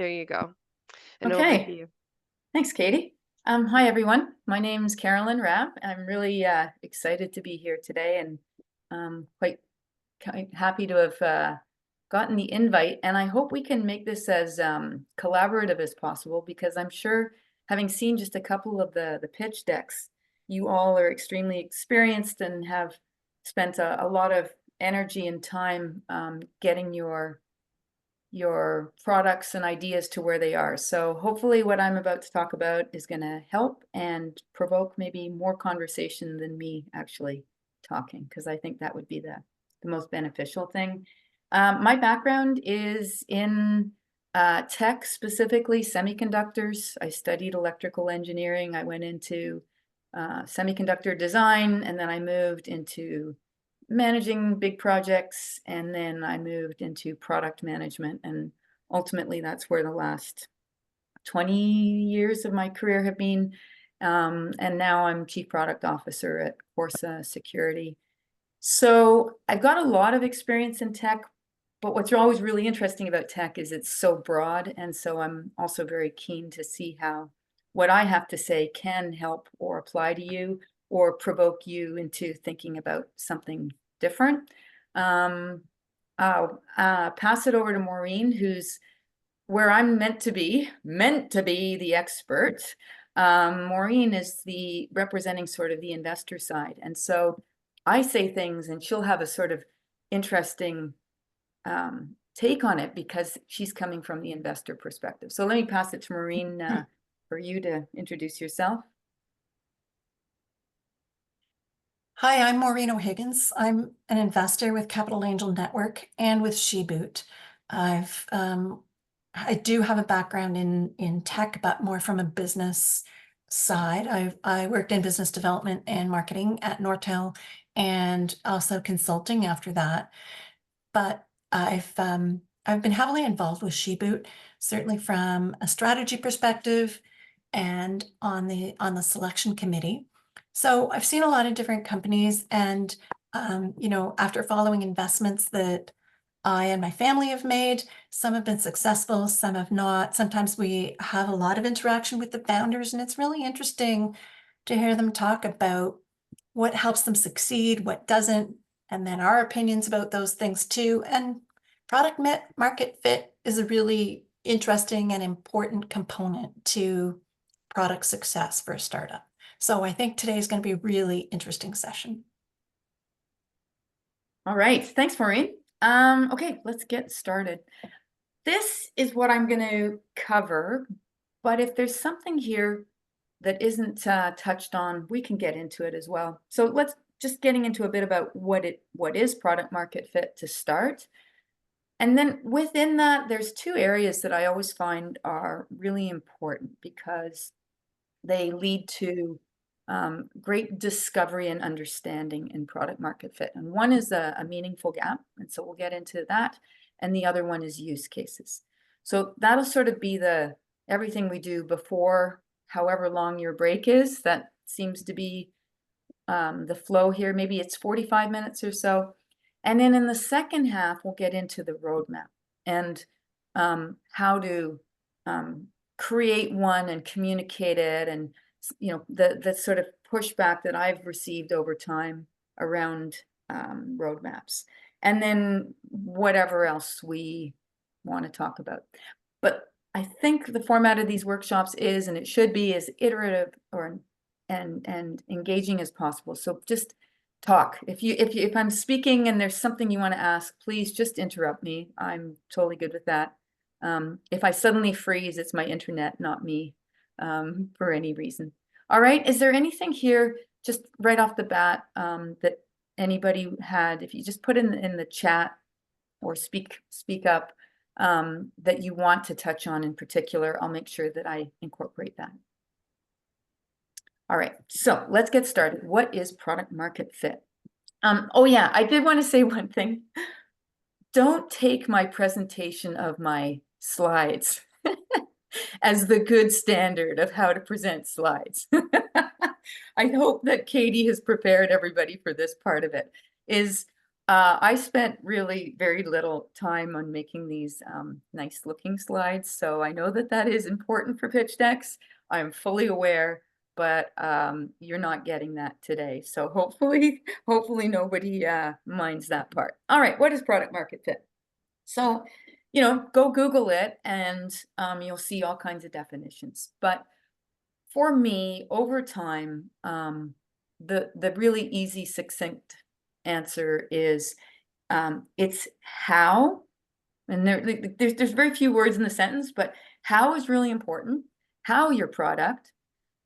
There you go. And over to Okay, you. thanks, Katie. Hi, everyone. My name's Carolyn Rabb. I'm really excited to be here today and quite happy to have gotten the invite. And I hope we can make this as collaborative as possible because I'm sure, having seen just a couple of the pitch decks, you all are extremely experienced and have spent a lot of energy and time getting your products and ideas to where they are. So hopefully what I'm about to talk about is going to help and provoke maybe more conversation than me actually talking, because I think that would be the most beneficial thing. My background is in tech, specifically semiconductors. I studied electrical engineering. I went into semiconductor design, and then I moved into managing big projects, and then I moved into product management, and ultimately that's where the last 20 years of my career have been. And now I'm Chief Product Officer at Corsa Security. So I've got a lot of experience in tech, but what's always really interesting about tech is it's so broad, and so I'm also very keen to see how what I have to say can help or apply to you or provoke you into thinking about something different. I'll pass it over to Maureen, who's where I'm meant to be the expert. Maureen is the representing sort of the investor side. And so I say things and she'll have a sort of interesting take on it because she's coming from the investor perspective. So let me pass it to Maureen for you to introduce yourself. Hi, I'm Maureen O'Higgins. I'm an investor with Capital Angel Network and with Sheboot. I do have a background in tech, but more from a business side. I worked in business development and marketing at Nortel and also consulting after that. But I've been heavily involved with Sheboot, certainly from a strategy perspective and on the selection committee. So I've seen a lot of different companies, and after following investments that I and my family have made, some have been successful, some have not. Sometimes we have a lot of interaction with the founders, and it's really interesting to hear them talk about what helps them succeed, what doesn't, and then our opinions about those things too. And product market fit is a really interesting and important component to product success for a startup. So I think today is going to be a really interesting session. All right, thanks, Maureen. Okay, let's get started. This is what I'm going to cover, but if there's something here that isn't touched on, we can get into it as well. So let's just getting into a bit about what is product market fit to start. And then within that, there's two areas that I always find are really important because they lead to great discovery and understanding in product market fit. And one is a meaningful gap, and so we'll get into that. And the other one is use cases. So that'll sort of be everything we do before however long your break is. That seems to be the flow here. Maybe it's 45 minutes or so. And then in the second half, we'll get into the roadmap and how to create one and communicate it, and the sort of pushback that I've received over time around roadmaps, and then whatever else we want to talk about. But I think the format of these workshops is, and it should be, as iterative and engaging as possible. So just talk. If I'm speaking and there's something you want to ask, please just interrupt me. I'm totally good with that. If I suddenly freeze, it's my internet, not me, for any reason. All right, is there anything here just right off the bat that anybody had? If you just put in the chat or speak up that you want to touch on in particular, I'll make sure that I incorporate that. All right, so let's get started. What is product market fit? Oh yeah, I did want to say one thing. Don't take my presentation of my slides as the good standard of how to present slides. I hope that Katie has prepared everybody for this part of it. I spent really very little time on making these nice looking slides, so I know that that is important for pitch decks. I'm fully aware, but you're not getting that today. So hopefully nobody minds that part. All right, what is product market fit? So, you know, go Google it and you'll see all kinds of definitions. But for me, over time, the really easy, succinct answer is it's how, and there's very few words in the sentence, but how is really important. How your product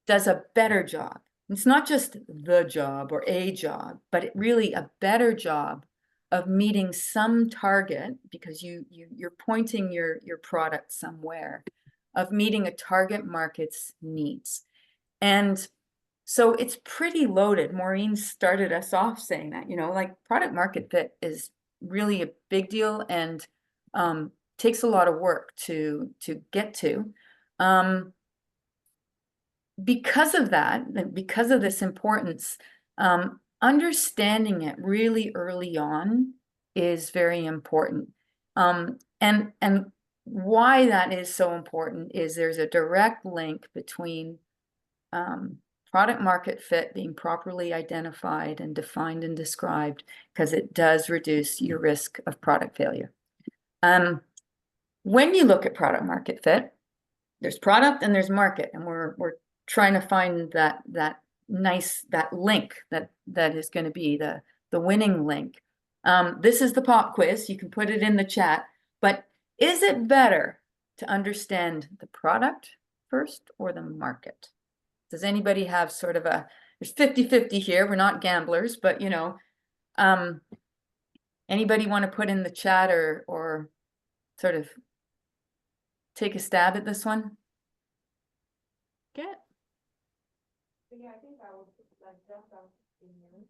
does a better job. It's not just the job or a job, but it really a better job of meeting some target, because you're pointing your product somewhere, of meeting a target market's needs. And so it's pretty loaded. Maureen started us off saying that, you know, like product market fit is really a big deal and takes a lot of work to get to. Because of that, and because of this importance, understanding it really early on is very important. And why that is so important is there's a direct link between product market fit being properly identified and defined and described, because it does reduce your risk of product failure. When you look at product market fit, there's product and there's market, and we're trying to find that link that is going to be the winning link. This is the pop quiz. You can put it in the chat, but is it better to understand the product first or the market? Does anybody have sort of a, there's 50-50 here. We're not gamblers, but you know, anybody want to put in the chat or sort of take a stab at this one? Yeah, I think that was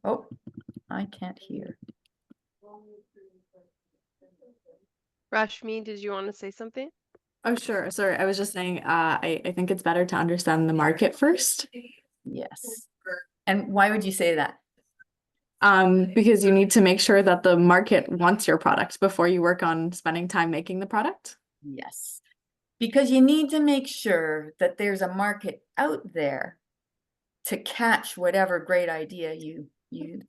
Oh, I can't hear. Rashmi, did you want to say something? Oh, sure. Sorry, I was just saying, I think it's better to understand the market first. Yes. And why would you say that? Because you need to make sure that the market wants your product before you work on spending time making the product. Yes. Because you need to make sure that there's a market out there to catch whatever great idea you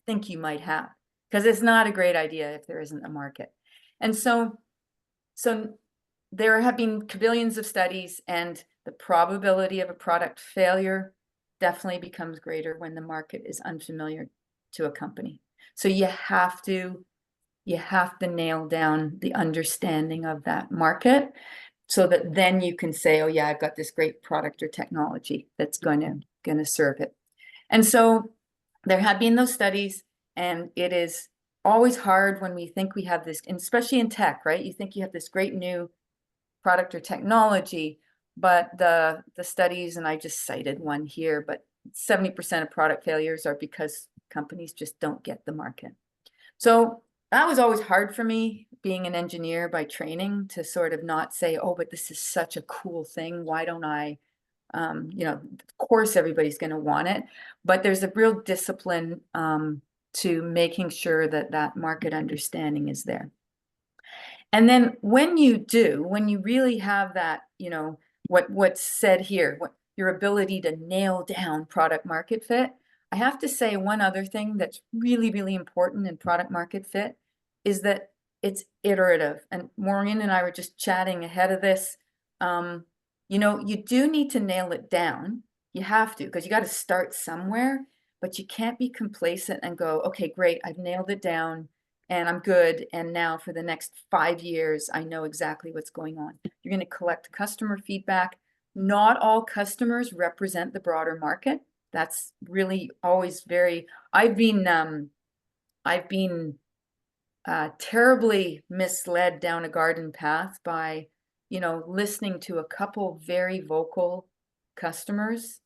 think you might have. Because it's not a great idea if there isn't a market. And so there have been billions of studies, and the probability of a product failure definitely becomes greater when the market is unfamiliar to a company. So you have to nail down the understanding of that market, so that then you can say, oh yeah, I've got this great product or technology that's going to serve it. And so there have been those studies, and it is always hard when we think we have this, and especially in tech, right? You think you have this great new product or technology, but the studies, and I just cited one here, but 70% of product failures are because companies just don't get the market. So that was always hard for me, being an engineer by training, to sort of not say, oh, but this is such a cool thing. Why don't I, you know, of course, everybody's going to want it, but there's a real discipline to making sure that that market understanding is there. And then when you really have that, you know, what's said here, what your ability to nail down product market fit, I have to say one other thing that's really, really important in product market fit is that it's iterative. And Maureen and I were just chatting ahead of this. You know, you do need to nail it down. You have to, because you got to start somewhere, but you can't be complacent and go, okay, great, I've nailed it down and I'm good. And now for the next 5 years, I know exactly what's going on. You're going to collect customer feedback. Not all customers represent the broader market. That's really always very, I've been terribly misled down a garden path by, you know, listening to a couple very vocal customers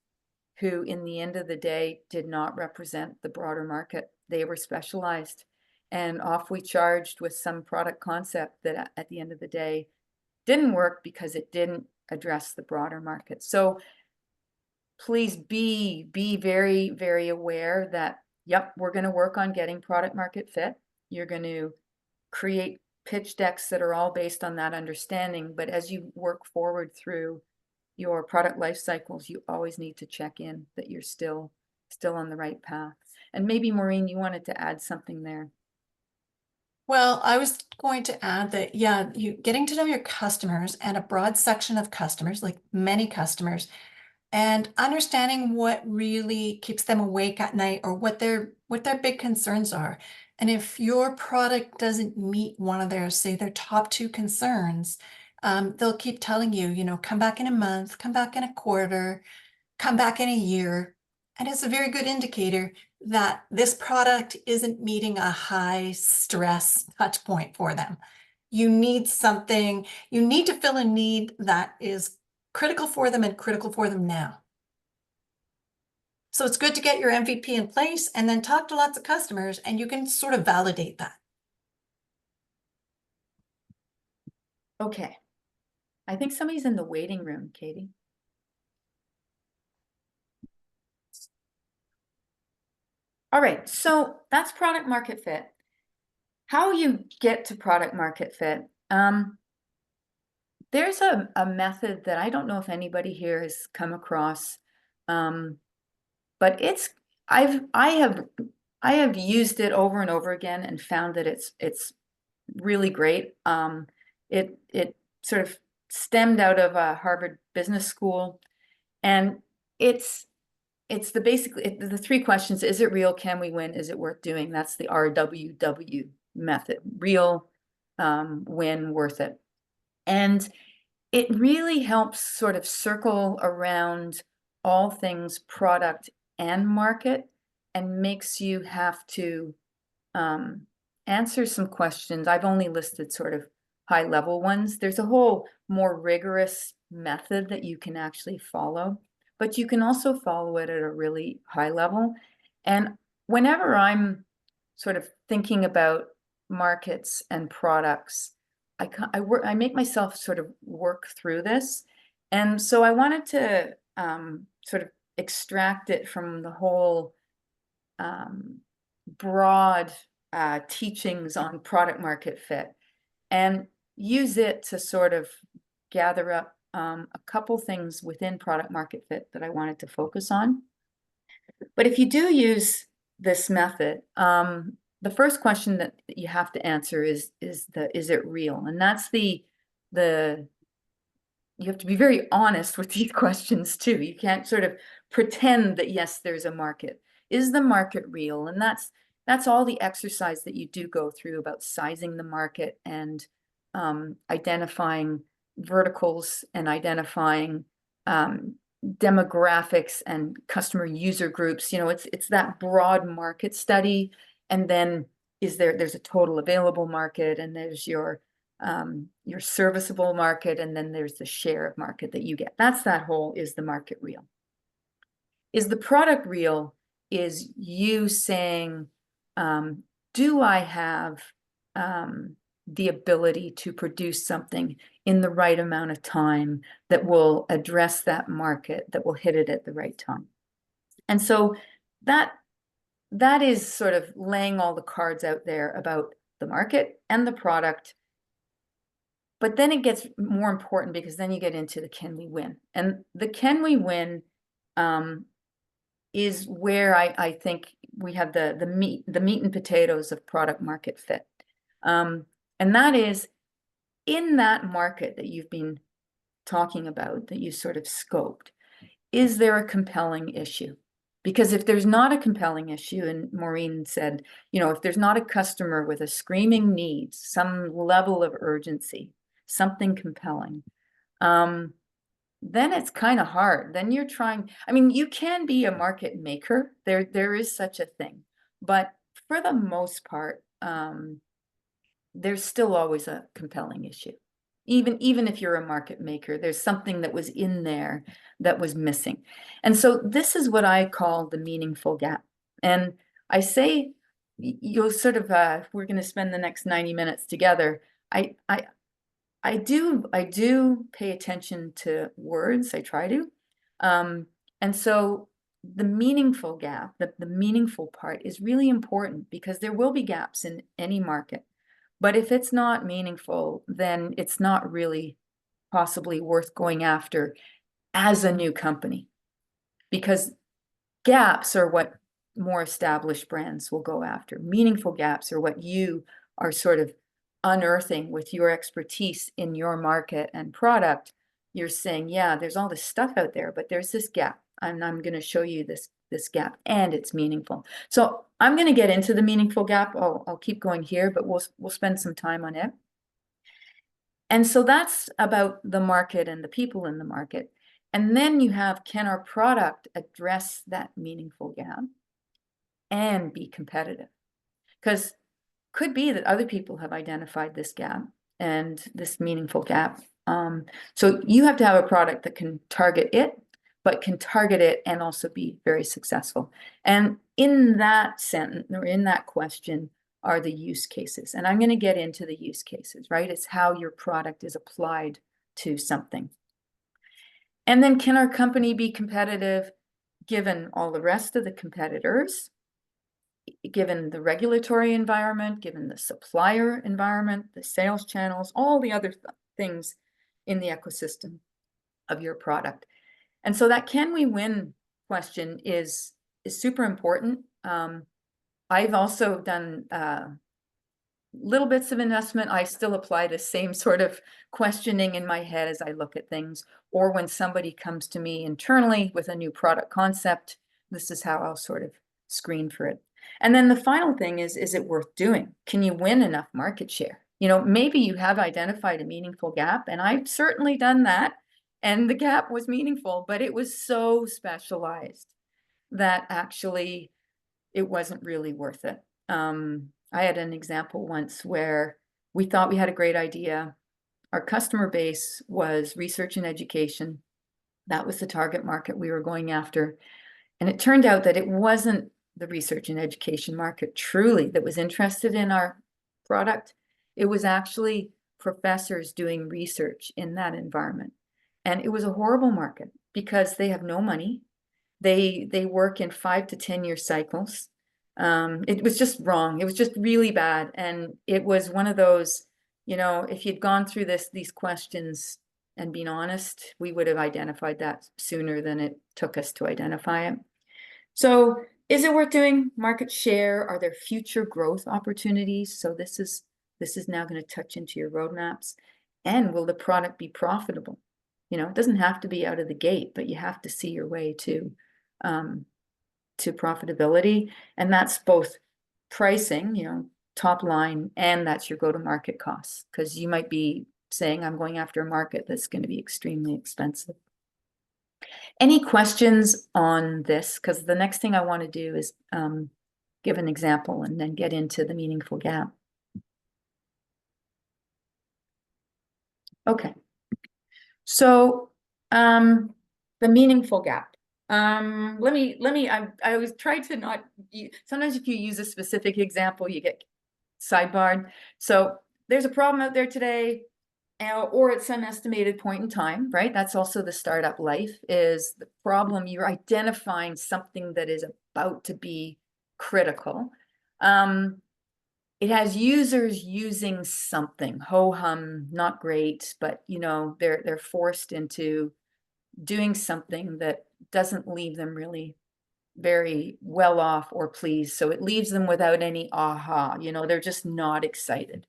who, in the end of the day, did not represent the broader market. They were specialized, and off we charged with some product concept that at the end of the day didn't work because it didn't address the broader market. So please be very, very aware that, yep, we're going to work on getting product market fit. You're going to create pitch decks that are all based on that understanding. But as you work forward through your product life cycles, you always need to check in that you're still on the right path. And maybe Maureen, you wanted to add something there. Well, I was going to add that, yeah, you getting to know your customers and a broad section of customers, like many customers, and understanding what really keeps them awake at night or what their big concerns are. And if your product doesn't meet one of their, say, their top 2 concerns, they'll keep telling you, you know, come back in a month, come back in a quarter, come back in a year. And it's a very good indicator that this product isn't meeting a high stress touch point for them. You need something, you need to fill a need that is critical for them and critical for them now. So it's good to get your MVP in place and then talk to lots of customers and you can sort of validate that. Okay. I think somebody's in the waiting room, Katie. All right, so that's product market fit. How you get to product market fit. There's a method that I don't know if anybody here has come across, but I have used it over and over again and found that it's really great. It sort of stemmed out of Harvard Business School, and it's basically the 3 questions: is it real? Can we win? Is it worth doing? That's the RWW method: real, win, worth it. And it really helps sort of circle around all things product and market and makes you have to answer some questions. I've only listed sort of high level ones. There's a whole more rigorous method that you can actually follow, but you can also follow it at a really high level. And whenever I'm sort of thinking about markets and products, I make myself sort of work through this. And so I wanted to sort of extract it from the whole broad teachings on product market fit and use it to sort of gather up a couple things within product market fit that I wanted to focus on. But if you do use this method, the first question that you have to answer is it real? And that's you have to be very honest with these questions too. You can't sort of pretend that yes, there's a market. Is the market real? And that's all the exercise that you do go through about sizing the market and identifying verticals and identifying demographics and customer user groups. You know, it's that broad market study. And then there's a total available market, and there's your serviceable market, and then there's the share of market that you get. That's that whole, is the market real? Is the product real? Is you saying, do I have the ability to produce something in the right amount of time that will address that market, that will hit it at the right time? And so that is sort of laying all the cards out there about the market and the product. But then it gets more important, because then you get into the can we win? And the can we win is where I think we have the meat and potatoes of product market fit. And that is, in that market that you've been talking about, that you sort of scoped, is there a compelling issue? Because if there's not a compelling issue, and Maureen said, you know, if there's not a customer with a screaming need, some level of urgency, something compelling, then it's kind of hard. Then you're trying, I mean, you can be a market maker. There is such a thing. But for the most part, there's still always a compelling issue. Even if you're a market maker, there's something that was in there that was missing. And so this is what I call the meaningful gap. And I say, you'll sort of, we're going to spend the next 90 minutes together. I do pay attention to words. I try to. And so the meaningful gap, the meaningful part is really important, because there will be gaps in any market. But if it's not meaningful, then it's not really possibly worth going after as a new company, because gaps are what more established brands will go after. Meaningful gaps are what you are sort of unearthing with your expertise in your market and product. You're saying, yeah, there's all this stuff out there, but there's this gap, and I'm going to show you this gap, and it's meaningful. So I'm going to get into the meaningful gap. I'll keep going here, but we'll spend some time on it. And so that's about the market and the people in the market. And then you have, can our product address that meaningful gap and be competitive? Because could be that other people have identified this gap and this meaningful gap. So you have to have a product that can target it, but can target it and also be very successful. And in that sentence, or in that question, are the use cases. And I'm going to get into the use cases, right? It's how your product is applied to something. And then, can our company be competitive given all the rest of the competitors, given the regulatory environment, given the supplier environment, the sales channels, all the other things in the ecosystem of your product? And so that can we win question is super important. I've also done little bits of investment. I still apply the same sort of questioning in my head as I look at things, or when somebody comes to me internally with a new product concept, this is how I'll sort of screen for it. And then the final thing is it worth doing? Can you win enough market share? You know, maybe you have identified a meaningful gap, and I've certainly done that, and the gap was meaningful, but it was so specialized that actually it wasn't really worth it. I had an example once where we thought we had a great idea. Our customer base was research and education. That was the target market we were going after. And it turned out that it wasn't the research and education market truly that was interested in our product. It was actually professors doing research in that environment. And it was a horrible market because they have no money. They work in 5 to 10 year cycles. It was just wrong. It was just really bad. And it was one of those, you know, if you'd gone through these questions and been honest, we would have identified that sooner than it took us to identify it. So is it worth doing? Market share? Are there future growth opportunities? So this is now going to touch into your roadmaps. And will the product be profitable? You know, it doesn't have to be out of the gate, but you have to see your way to profitability. And that's both pricing, you know, top line, and that's your go-to-market costs. Because you might be saying, I'm going after a market that's going to be extremely expensive. Any questions on this? Because the next thing I want to do is give an example and then get into the meaningful gap. Okay. So the meaningful gap. I always try to not, sometimes if you use a specific example, you get sidebarred. So there's a problem out there today, or at some estimated point in time, right? That's also the startup life, is the problem. You're identifying something that is about to be critical. It has users using something, ho-hum, not great, but you know, they're forced into doing something that doesn't leave them really very well off or pleased. So it leaves them without any aha, you know, they're just not excited.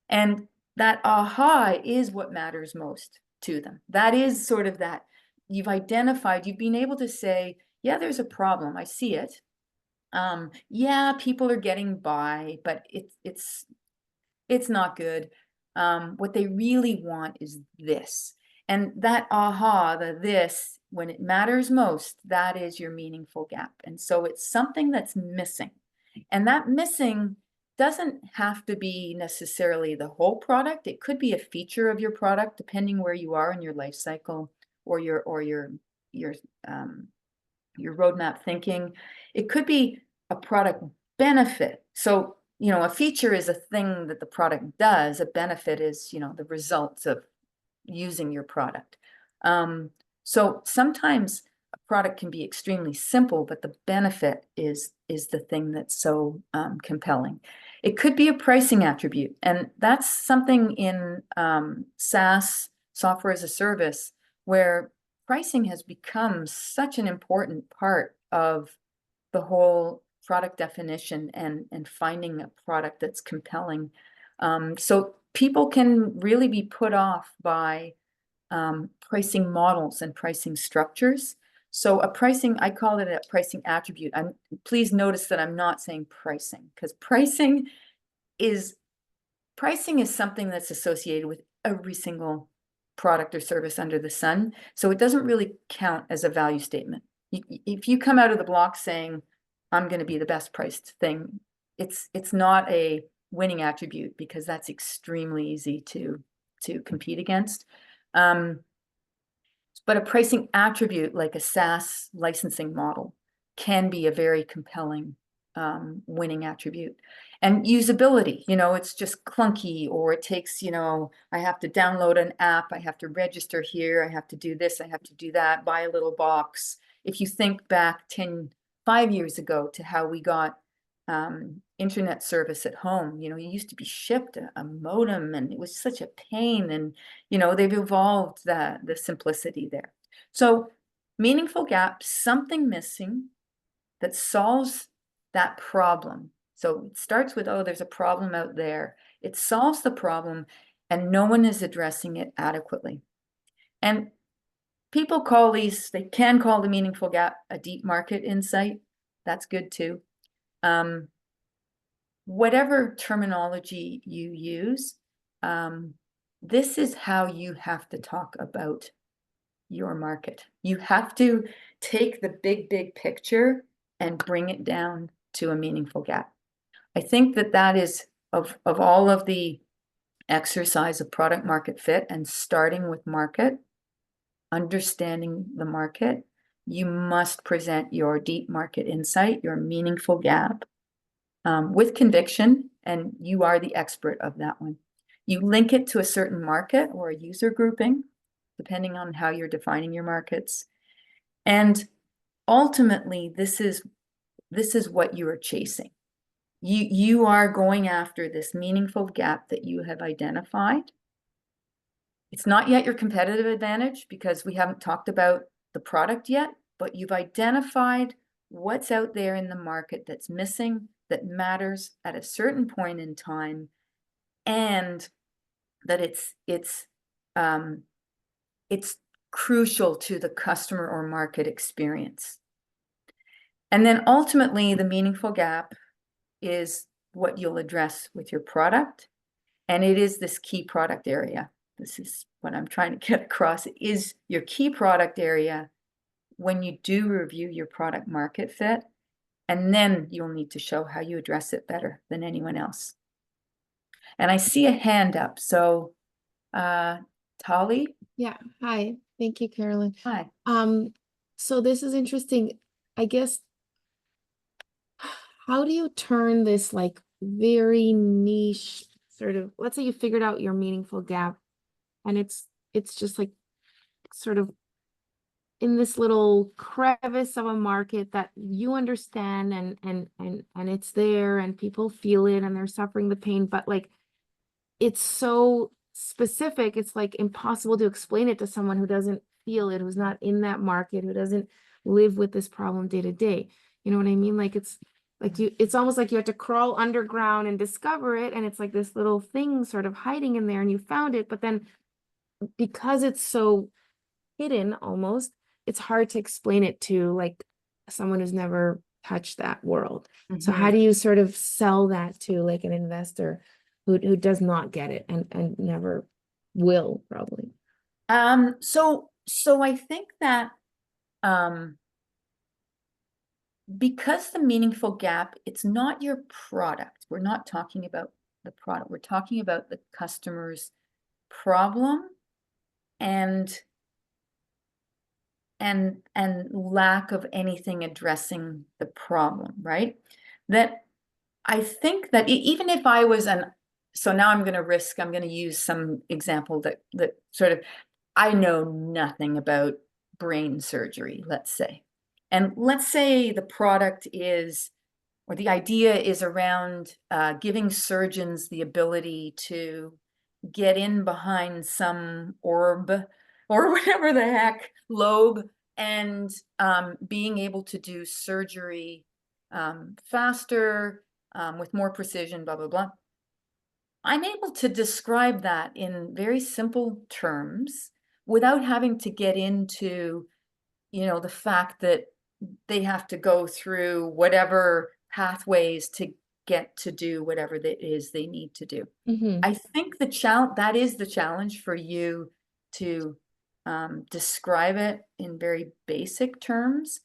And that aha is what matters most to them. That is sort of that you've identified, you've been able to say, yeah, there's a problem, I see it. Yeah, people are getting by, but it's not good. What they really want is this. And that aha, this, when it matters most, that is your meaningful gap. And so it's something that's missing. And that missing doesn't have to be necessarily the whole product. It could be a feature of your product, depending where you are in your life cycle or your roadmap thinking. It could be a product benefit. So, you know, a feature is a thing that the product does. A benefit is, you know, the results of using your product. So sometimes product can be extremely simple, but the benefit is the thing that's so compelling. It could be a pricing attribute, and that's something in SaaS, software as a service, where pricing has become such an important part of the whole product definition and finding a product that's compelling. So people can really be put off by pricing models and pricing structures. So a pricing, I call it a pricing attribute. Please notice that I'm not saying pricing, because pricing is something that's associated with every single product or service under the sun. So it doesn't really count as a value statement. If you come out of the block saying, I'm going to be the best priced thing, it's not a winning attribute, because that's extremely easy to compete against. But a pricing attribute like a SaaS licensing model can be a very compelling winning attribute. And usability, it's just clunky, or it takes, I have to download an app, I have to register here, I have to do this, I have to do that, buy a little box. If you think back 5 years ago to how we got internet service at home, you used to be shipped a modem, and it was such a pain, and they've evolved the simplicity there. So meaningful gap, something missing that solves that problem. So it starts with, oh, there's a problem out there. It solves the problem, and no one is addressing it adequately. And people call they can call the meaningful gap a deep market insight. That's good too. Whatever terminology you use, this is how you have to talk about your market. You have to take the big picture and bring it down to a meaningful gap. I think that is of all of the exercise of product market fit, and starting with market, understanding the market, you must present your deep market insight, your meaningful gap, with conviction, and you are the expert of that one. You link it to a certain market or a user grouping, depending on how you're defining your markets. And ultimately, this is what you are chasing. You are going after this meaningful gap that you have identified. It's not yet your competitive advantage, because we haven't talked about the product yet, but you've identified what's out there in the market that's missing, that matters at a certain point in time, and that it's crucial to the customer or market experience. And then ultimately, the meaningful gap is what you'll address with your product, and it is this key product area. This is what I'm trying to get across, is your key product area when you do review your product market fit, and then you'll need to show how you address it better than anyone else. And I see a hand up, so Tali? Yeah, hi. Thank you, Carolyn. Hi. So this is interesting. I guess, how do you turn this like very niche sort of, let's say you figured out your meaningful gap, and it's just like sort of in this little crevice of a market that you understand, and it's there, and people feel it, and they're suffering the pain, but like it's so specific, it's like impossible to explain it to someone who doesn't feel it, who's not in that market, who doesn't live with this problem day to day. You know what I mean? Like it's almost like you have to crawl underground and discover it, and it's like this little thing sort of hiding in there, and you found it, but then because it's so hidden almost, it's hard to explain it to like someone who's never touched that world. So how do you sort of sell that to like an investor who does not get it and never will, probably? So I think that because the meaningful gap, it's not your product. We're not talking about the product. We're talking about the customer's problem and lack of anything addressing the problem, right? That I think that even if I was so now I'm going to use some example that sort of, I know nothing about brain surgery, let's say. And let's say the product is, or the idea is around giving surgeons the ability to get in behind some orb or whatever the heck, lobe, and being able to do surgery faster, with more precision, blah, blah, blah. I'm able to describe that in very simple terms without having to get into, the fact that they have to go through whatever pathways to get to do whatever it is they need to do. I think that is the challenge for you to describe it in very basic terms.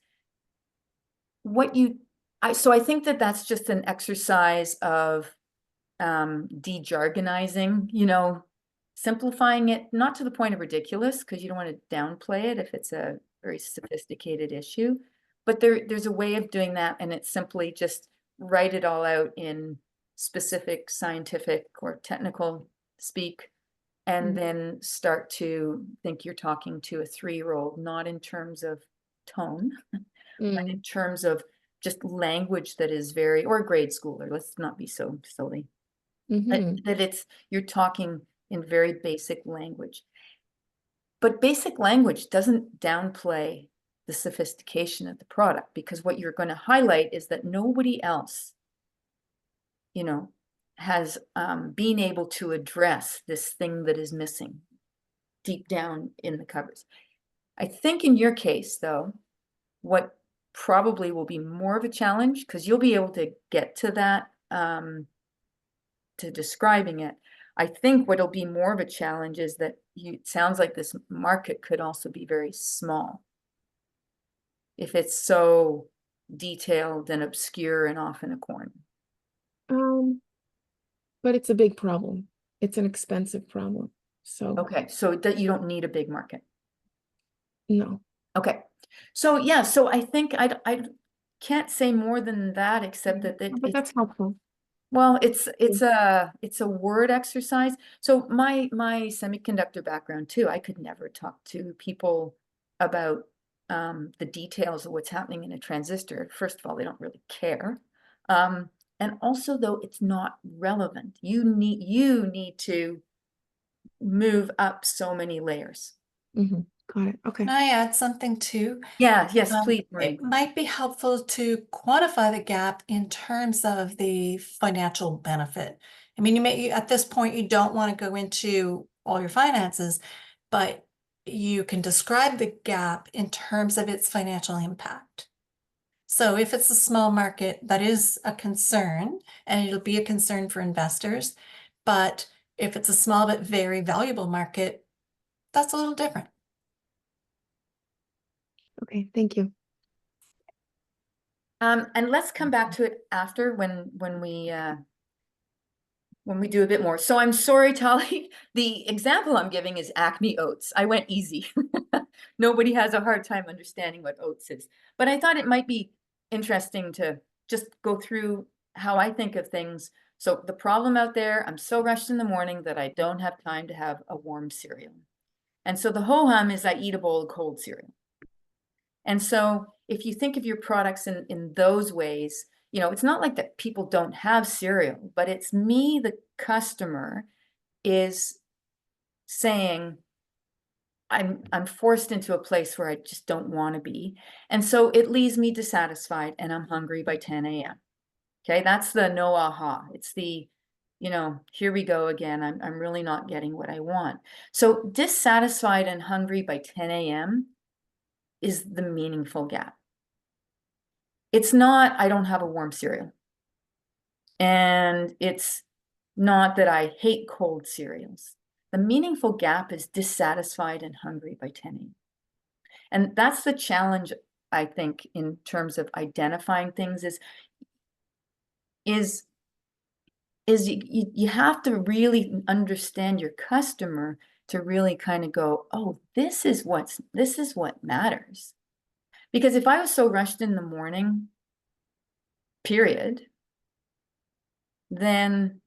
So I think that's just an exercise of de-jargonizing, simplifying it, not to the point of ridiculous, because you don't want to downplay it if it's a very sophisticated issue, but there's a way of doing that, and it's simply just write it all out in specific scientific or technical speak, and then start to think you're talking to a 3-year-old, not in terms of tone, but in terms of just language that is or a grade schooler, let's not be so silly. That you're talking in very basic language. But basic language doesn't downplay the sophistication of the product, because what you're going to highlight is that nobody else, has been able to address this thing that is missing deep down in the covers. I think in your case, though, what probably will be more of a challenge, because you'll be able to get to that, to describing it. I think what'll be more of a challenge is that it sounds like this market could also be very small if it's so detailed and obscure and off in a corner. But it's a big problem. It's an expensive problem. So okay, so that you don't need a big market. No. Okay, so yeah, so I think I can't say more than that, except that But that's helpful. Well, it's a word exercise. So my semiconductor background too, I could never talk to people about the details of what's happening in a transistor. First of all, they don't really care. And also, though, it's not relevant. You need to move up so many layers. Got it. Okay. Can I add something too? Yeah, yes, please, Marie. It might be helpful to quantify the gap in terms of the financial benefit. I mean, at this point, you don't want to go into all your finances, but you can describe the gap in terms of its financial impact. So if it's a small market, that is a concern, and it'll be a concern for investors. But if it's a small but very valuable market, that's a little different. Okay, thank you. And let's come back to it after when we do a bit more. So I'm sorry, Tali, the example I'm giving is Acme oats. I went easy. Nobody has a hard time understanding what oats is, but I thought it might be interesting to just go through how I think of things. So the problem out there, I'm so rushed in the morning that I don't have time to have a warm cereal. And so the ho-hum is I eat a bowl of cold cereal. And so if you think of your products in those ways, it's not like that people don't have cereal, but it's me, the customer, is saying, I'm forced into a place where I just don't want to be. And so it leaves me dissatisfied and I'm hungry by 10 a.m. Okay, that's the no aha. It's the, here we go again. I'm really not getting what I want. So dissatisfied and hungry by 10 a.m. is the meaningful gap. It's not, I don't have a warm cereal. And it's not that I hate cold cereals. The meaningful gap is dissatisfied and hungry by 10 a.m. And that's the challenge, I think, in terms of identifying things is you have to really understand your customer to really kind of go, oh, this is what matters. Because if I was so rushed in the morning, period, then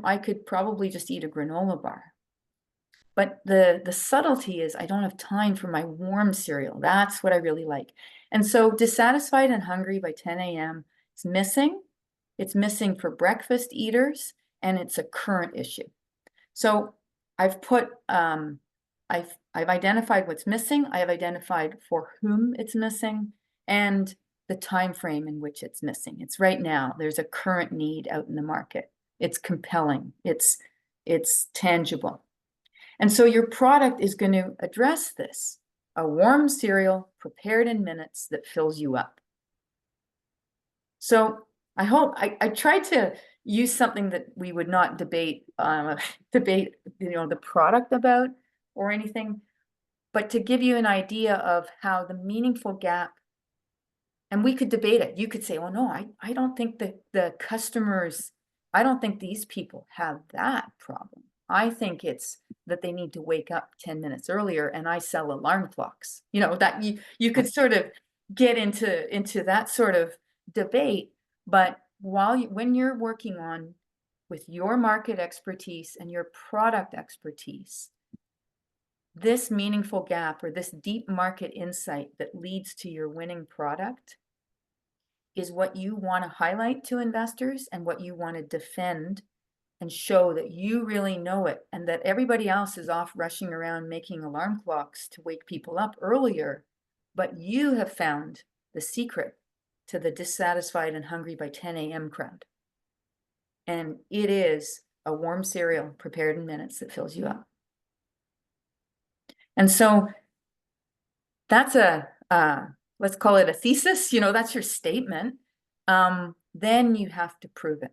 I could probably just eat a granola bar. But the subtlety is I don't have time for my warm cereal. That's what I really like. And so dissatisfied and hungry by 10 a.m. is missing. It's missing for breakfast eaters, and it's a current issue. So I've put, I've identified what's missing. I have identified for whom it's missing and the time frame in which it's missing. It's right now. There's a current need out in the market. It's compelling. It's tangible. And so your product is going to address this. A warm cereal prepared in minutes that fills you up. So I hope I tried to use something that we would not debate the product about or anything, but to give you an idea of how the meaningful gap, and we could debate it. You could say, well, no, I don't think that the customers, I don't think these people have that problem. I think it's that they need to wake up 10 minutes earlier, and I sell alarm clocks. You know, that you could sort of get into that sort of debate. But when you're working on with your market expertise and your product expertise, this meaningful gap or this deep market insight that leads to your winning product is what you want to highlight to investors and what you want to defend and show that you really know it, and that everybody else is off rushing around making alarm clocks to wake people up earlier, but you have found the secret to the dissatisfied and hungry by 10 a.m. crowd. And it is a warm cereal prepared in minutes that fills you up. And so that's let's call it a thesis, you know, that's your statement. Then you have to prove it.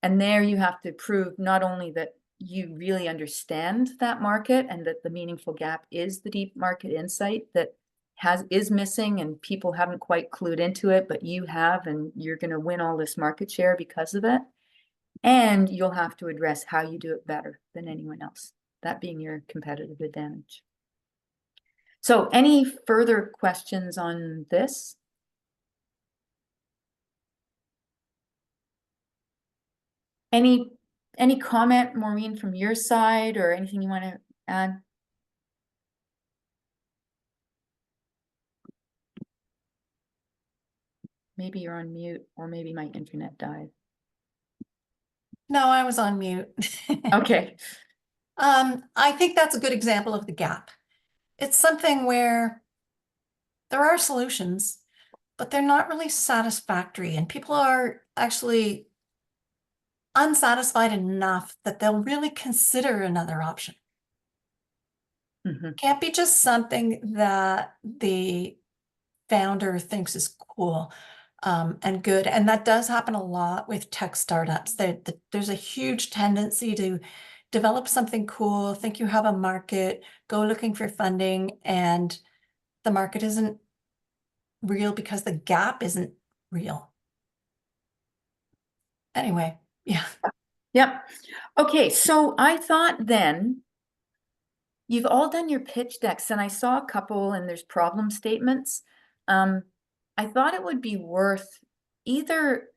And there you have to prove not only that you really understand that market and that the meaningful gap is the deep market insight that is missing and people haven't quite clued into it, but you have, and you're going to win all this market share because of it. And you'll have to address how you do it better than anyone else, that being your competitive advantage. So any further questions on this? Any comment, Maureen, from your side, or anything you want to add? Maybe you're on mute, or maybe my internet died. No, I was on mute. Okay. I think that's a good example of the gap. It's something where there are solutions, but they're not really satisfactory, and people are actually unsatisfied enough that they'll really consider another option. Mm-hmm. Can't be just something that the founder thinks is cool and good. And that does happen a lot with tech startups. There's a huge tendency to develop something cool, think you have a market, go looking for funding, and the market isn't real because the gap isn't real. Anyway, yeah. Yep. Okay, so I thought then, you've all done your pitch decks, and I saw a couple, and there's problem statements. I thought it would be worth either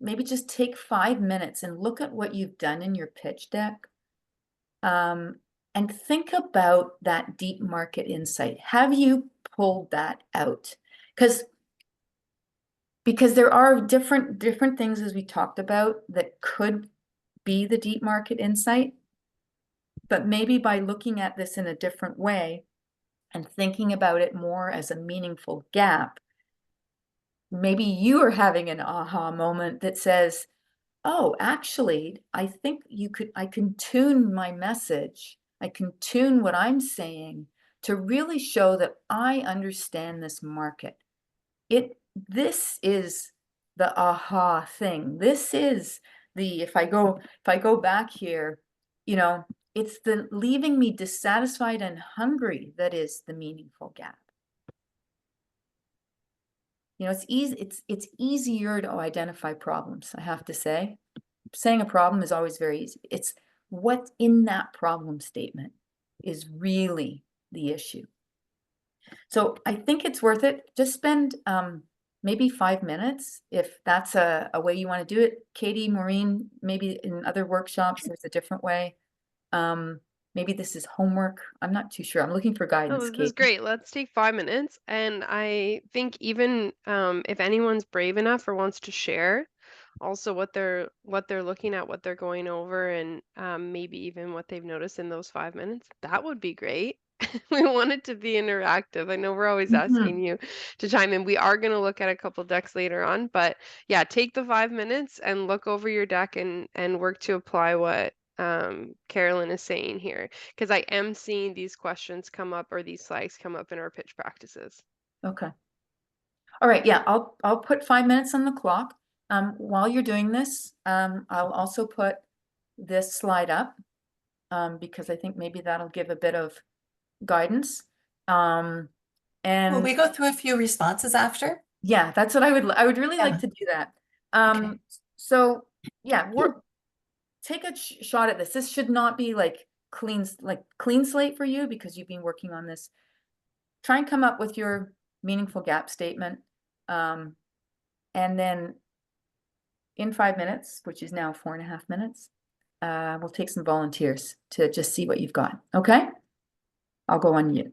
maybe just take 5 minutes and look at what you've done in your pitch deck, and think about that deep market insight. Have you pulled that out? Because there are different things, as we talked about, that could be the deep market insight. But maybe by looking at this in a different way and thinking about it more as a meaningful gap, maybe you are having an aha moment that says, oh, actually, I think I can tune my message. I can tune what I'm saying to really show that I understand this market. This is the aha thing. This is if I go back here, you know, it's the leaving me dissatisfied and hungry that is the meaningful gap. You know, it's easier to identify problems, I have to say. Saying a problem is always very easy. It's what's in that problem statement is really the issue. So I think it's worth it. Just spend maybe 5 minutes if that's a way you want to do it. Katie, Maureen, maybe in other workshops, there's a different way. maybe this is homework. I'm not too sure. I'm looking for No, guidance, this is Kate. great. Let's take 5 minutes. And I think even if anyone's brave enough or wants to share also what they're looking at, what they're going over, and maybe even what they've noticed in those 5 minutes, that would be great. We want it to be interactive. I know we're always Mhm. asking you to chime in. We are going to look at a couple decks later on, but yeah, take the 5 minutes and look over your deck and work to apply what Carolyn is saying here, because I am seeing these questions come up or these flags come up in our pitch practices. Okay. All right, yeah, I'll put 5 minutes on the clock. While you're doing this, I'll also put this slide up, because I think maybe that'll give a bit of guidance. Will And we go through a few responses after? yeah, that's what I would really like Yeah. to do that. Okay. So yeah, take a shot at this. This should not be like clean slate for you because you've been working on this. Try and come up with your meaningful gap statement. And then in 5 minutes, which is now 4.5 minutes, we'll take some volunteers to just see what you've got. Okay? I'll go on mute.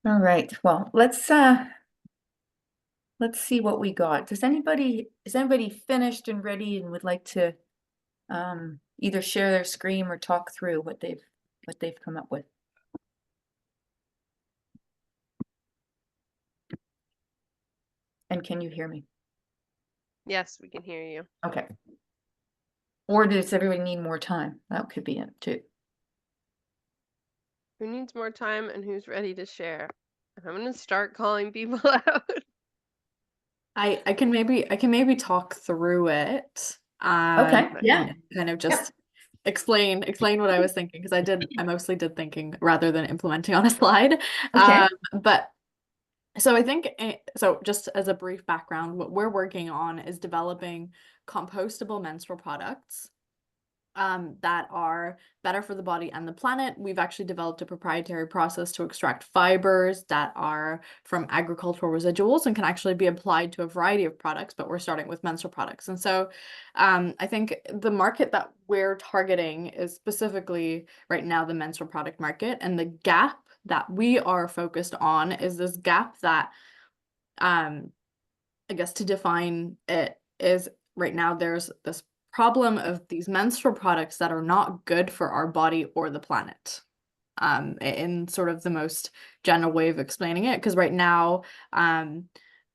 All right, well, let's see what we got. Is anybody finished and ready and would like to either share their screen or talk through what they've come up with? And can you hear me? Yes, we can hear you. Okay. Or does everybody need more time? That could be it too. Who needs more time and who's ready to share? I'm gonna start calling people out. I can maybe talk through it. Okay, yeah. And kind of just explain what I was thinking, because I mostly did thinking rather than implementing on a slide. Okay. But so I think so just as a brief background, what we're working on is developing compostable menstrual products that are better for the body and the planet. We've actually developed a proprietary process to extract fibers that are from agricultural residuals and can actually be applied to a variety of products, but we're starting with menstrual products. And so I think the market that we're targeting is specifically right now the menstrual product market. And the gap that we are focused on is this gap that I guess to define it is right now there's this problem of these menstrual products that are not good for our body or the planet. In sort of the most general way of explaining it, because right now,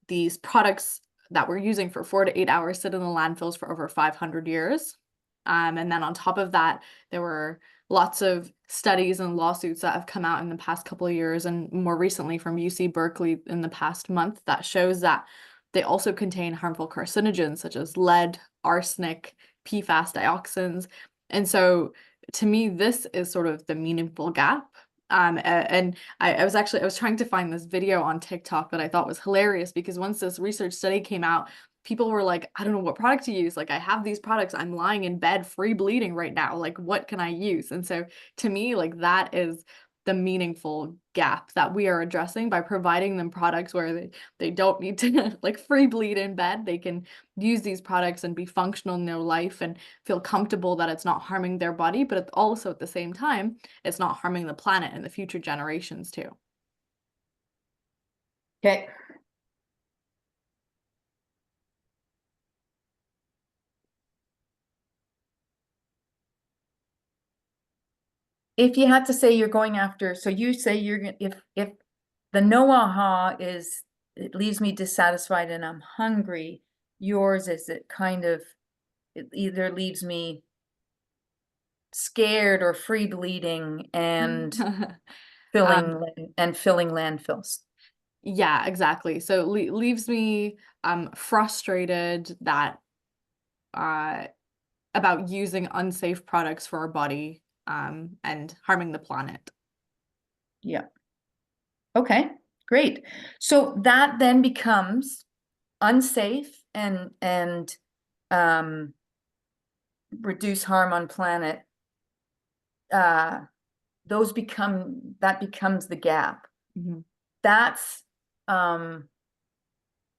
these products that we're using for 4 to 8 hours sit in the landfills for over 500 years. And then on top of that, there were lots of studies and lawsuits that have come out in the past couple of years, and more recently from UC Berkeley in the past month, that shows that they also contain harmful carcinogens such as lead, arsenic, PFAS, dioxins. And so to me, this is sort of the meaningful gap. And I was trying to find this video on TikTok that I thought was hilarious, because once this research study came out, people were like, I don't know what product to use. Like, I have these products, I'm lying in bed free bleeding right now. Like, what can I use? And so to me, like, that is the meaningful gap that we are addressing by providing them products where they don't need to like free bleed in bed. They can use these products and be functional in their life and feel comfortable that it's not harming their body, but it's also at the same time, it's not harming the planet and the future generations too. Okay. If you had to say you're going after, so you say you're gonna, if the no aha is, it leaves me dissatisfied and I'm hungry, yours is it either leaves me scared or free bleeding and filling landfills. Yeah, exactly. So leaves me frustrated that about using unsafe products for our body and harming the planet. Yeah. Okay, great. So that then becomes unsafe and reduce harm on planet. That becomes the gap. Mhm. That's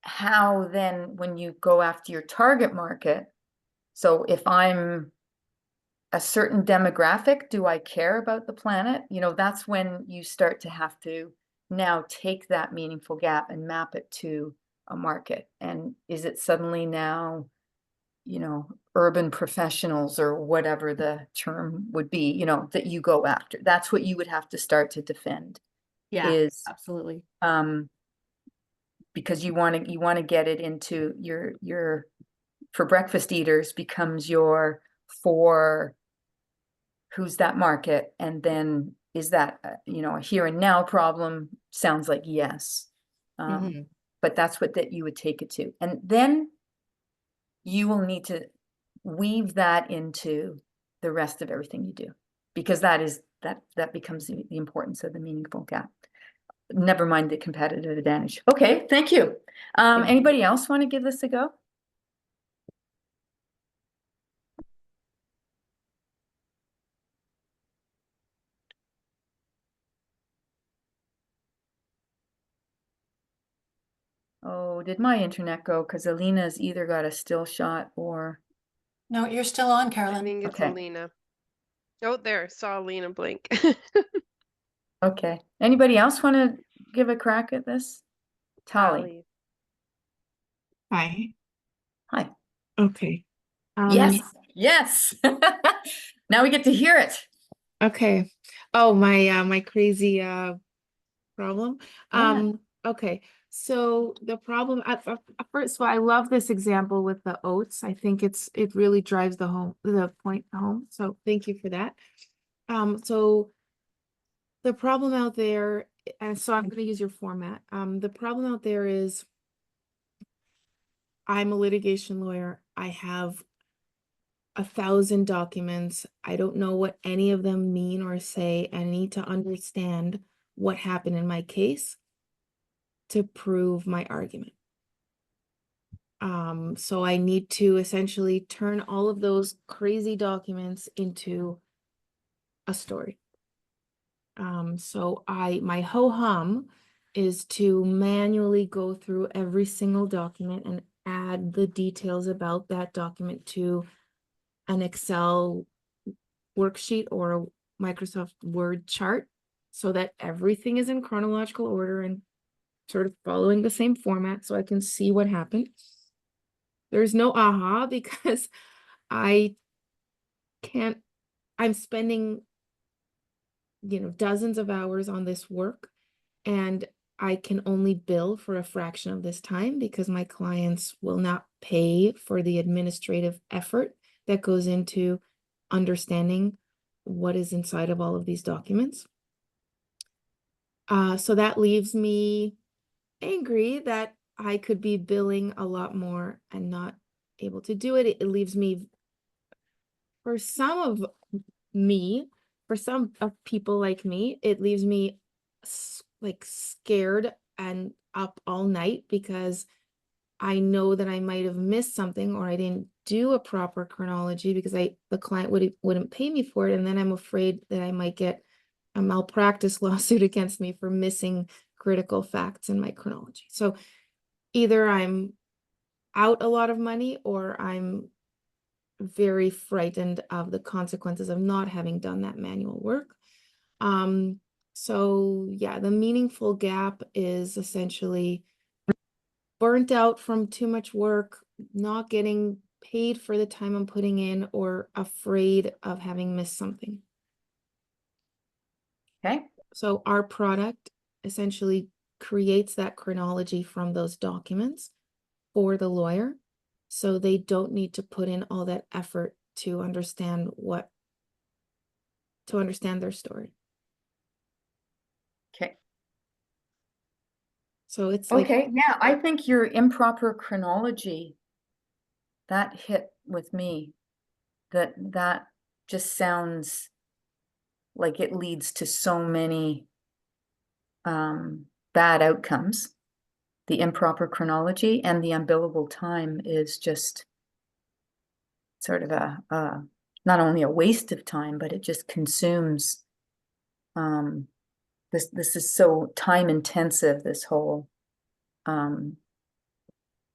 how then when you go after your target market, so if I'm a certain demographic, do I care about the planet? You know, that's when you start to have to now take that meaningful gap and map it to a market. And is it suddenly now, you know, urban professionals or whatever the term would be, you know, that you go after? That's what you would have to start to defend. Yeah, Is absolutely. because you want to get it into your for breakfast eaters becomes your for who's that market, and then is that you know, a here and now problem? Sounds like yes. But that's what that you would take it to, and then you will need to weave that into the rest of everything you do, because that becomes the importance of the meaningful gap. Never mind the competitive advantage. Okay, thank you. Anybody else want to give this a go? Oh, did my internet go? Because Alina's either got a still shot or. No, you're still on, I Carolyn. think it's Okay. Alina. Oh, there, saw Alina blink. Okay. Anybody else want to give a crack at this? Tally. Hi. Hi. Okay. Yes. Yes. Now we get to hear it. Okay. Oh, my crazy problem. Yeah. Okay. So the problem first of all, I love this example with the oats. I think it really drives the point home. So thank you for that. So the problem out there, and so I'm going to use your format. The problem out there is I'm a litigation lawyer. I have 1,000 documents. I don't know what any of them mean or say. I need to understand what happened in my case to prove my argument. So I need to essentially turn all of those crazy documents into a story. So my ho-hum is to manually go through every single document and add the details about that document to an Excel worksheet or a Microsoft Word chart so that everything is in chronological order and sort of following the same format so I can see what happened. There's no aha because I can't, I'm spending, dozens of hours on this work, and I can only bill for a fraction of this time because my clients will not pay for the administrative effort that goes into understanding what is inside of all of these documents. So that leaves me angry that I could be billing a lot more and not able to do it. It leaves me, for some of me, for some of people like me, it leaves me like scared and up all night because I know that I might have missed something or I didn't do a proper chronology because the client wouldn't pay me for it. And then I'm afraid that I might get a malpractice lawsuit against me for missing critical facts in my chronology. So either I'm out a lot of money or I'm very frightened of the consequences of not having done that manual work. So yeah, the meaningful gap is essentially burnt out from too much work, not getting paid for the time I'm putting in, or afraid of having missed something. Okay. So our product essentially creates that chronology from those documents for the lawyer, so they don't need to put in all that effort to understand their story. Okay. So it's like, Okay. Yeah, I think your improper chronology, that hit with me. That just sounds like it leads to so many bad outcomes. The improper chronology and the unbillable time is just sort of not only a waste of time, but it just consumes. This is so time intensive, this whole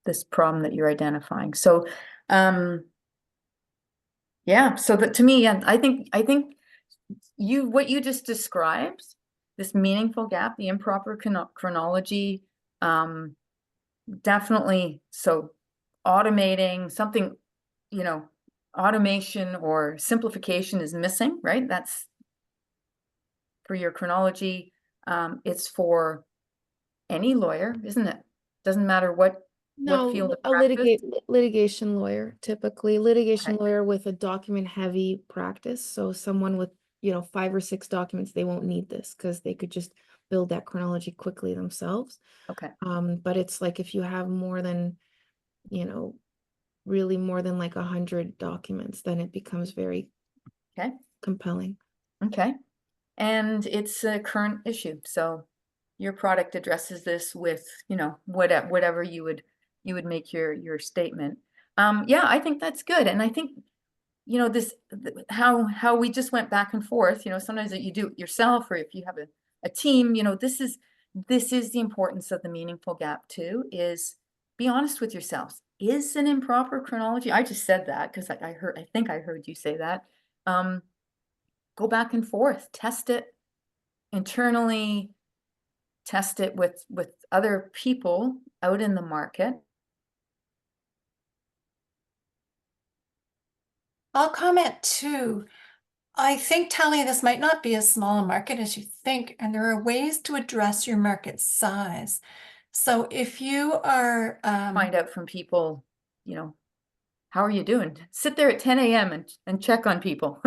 this problem that you're identifying. So yeah, so that to me, I think what you just described, this meaningful gap, the improper chronology, definitely. So automating something, automation or simplification is missing, right? That's for your chronology. It's for any lawyer, isn't it? Doesn't matter what field no, of a practice. litigation lawyer, typically litigation Okay. lawyer with a document heavy practice. So someone with, 5 or 6 documents, they won't need this because they could just build that chronology quickly themselves. Okay. But it's like if you have more than, really more than like 100 documents, then it becomes very Okay. compelling. Okay. And it's a current issue. So your product addresses this with, whatever you would make your statement. Yeah, I think that's good. And I think, this how we just went back and forth, sometimes that you do it yourself, or if you have a team, this is the importance of the meaningful gap too, is be honest with yourselves. Is an improper chronology? I just said that because I think I heard you say that. Go back and forth, test it internally, test it with other people out in the market. I'll comment too. I think, Talia, this might not be as small a market as you think, and there are ways to address your market size. So if you are, Find out from people, you know, how are you doing? Sit there at 10 a.m. and check on people.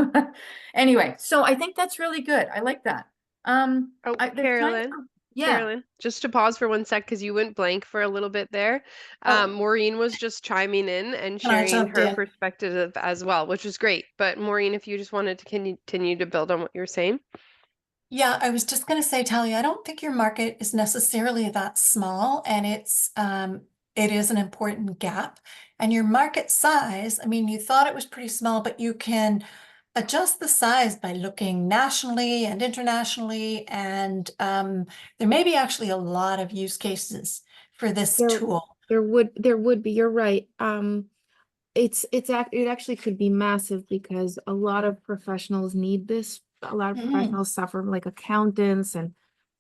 Anyway, so I think that's really good. I like that. Oh, There's kind Carolyn. of, yeah. Carolyn, just to pause for 1 sec because you went blank for a little bit there. Oh. Maureen was just chiming in and and I sharing jumped her in. perspective as well, which was great. But Maureen, if you just wanted to continue to build on what you were saying. Yeah, I was just going to say, Talia, I don't think your market is necessarily that small, and it is an important gap. And your market size, I mean, you thought it was pretty small, but you can adjust the size by looking nationally and internationally, and there may be actually a lot of use cases for this There, tool. there would be, you're right. It actually could be massive because a lot of professionals need this. A lot of Mhm. professionals suffer, like accountants and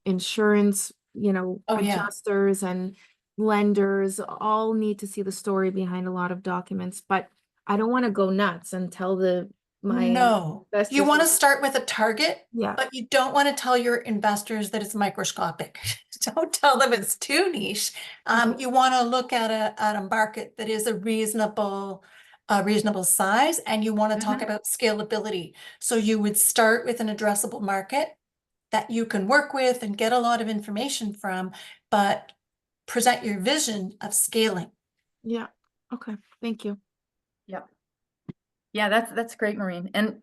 insurance, Oh, yeah. adjusters and lenders all need to see the story behind a lot of documents. But I don't want to go nuts and tell my No, you investors. want to start with a target, Yeah, but you don't want to tell your investors that it's microscopic. Don't tell them it's too niche. You want to look at a market that is a reasonable size, and you want to talk about scalability. So you would start with an addressable market that you can work with and get a lot of information from, but present your vision of scaling. yeah. Okay, thank you. Yep. Yeah, that's great, Maureen. And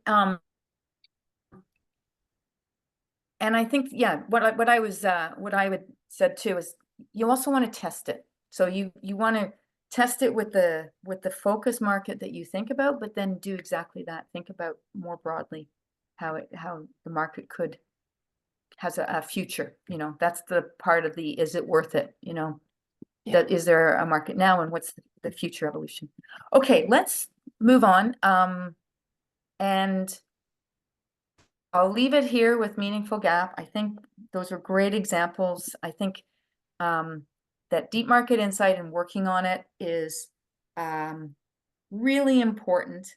I think, yeah, what I would said too is you also want to test it. So you want to test it with the focus market that you think about, but then do exactly that. Think about more broadly how the market has a future. You know, that's the part of the, is it worth it? You know, Yeah. that is there a market now, and what's the future evolution? Okay, let's move on. And I'll leave it here with Meaningful Gap. I think those are great examples. I think that deep market insight and working on it is really important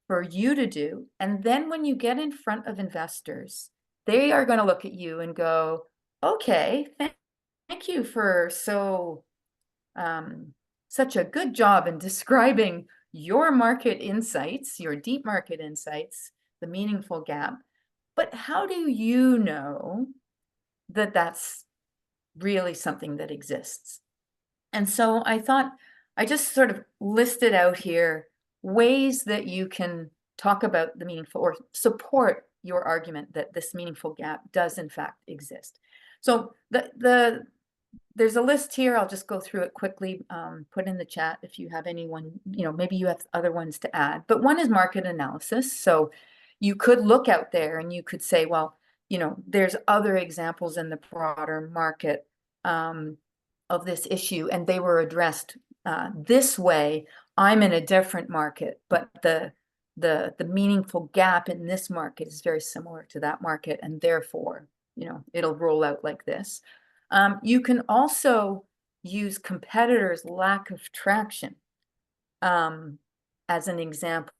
for you to do. And then when you get in front of investors, they are going to look at you and go, okay, thank you for such a good job in describing your market insights, your deep market insights, the meaningful gap. But how do you know that that's really something that exists? And so I thought I just sort of listed out here ways that you can talk about the meaningful or support your argument that this meaningful gap does in fact exist. So there's a list here. I'll just go through it quickly, put in the chat if you have anyone, maybe you have other ones to add. But one is market analysis. So you could look out there and you could say, well, there's other examples in the broader market of this issue, and they were addressed this way. I'm in a different market, but the meaningful gap in this market is very similar to that market, and therefore, it'll roll out like this. You can also use competitors' lack of traction as an example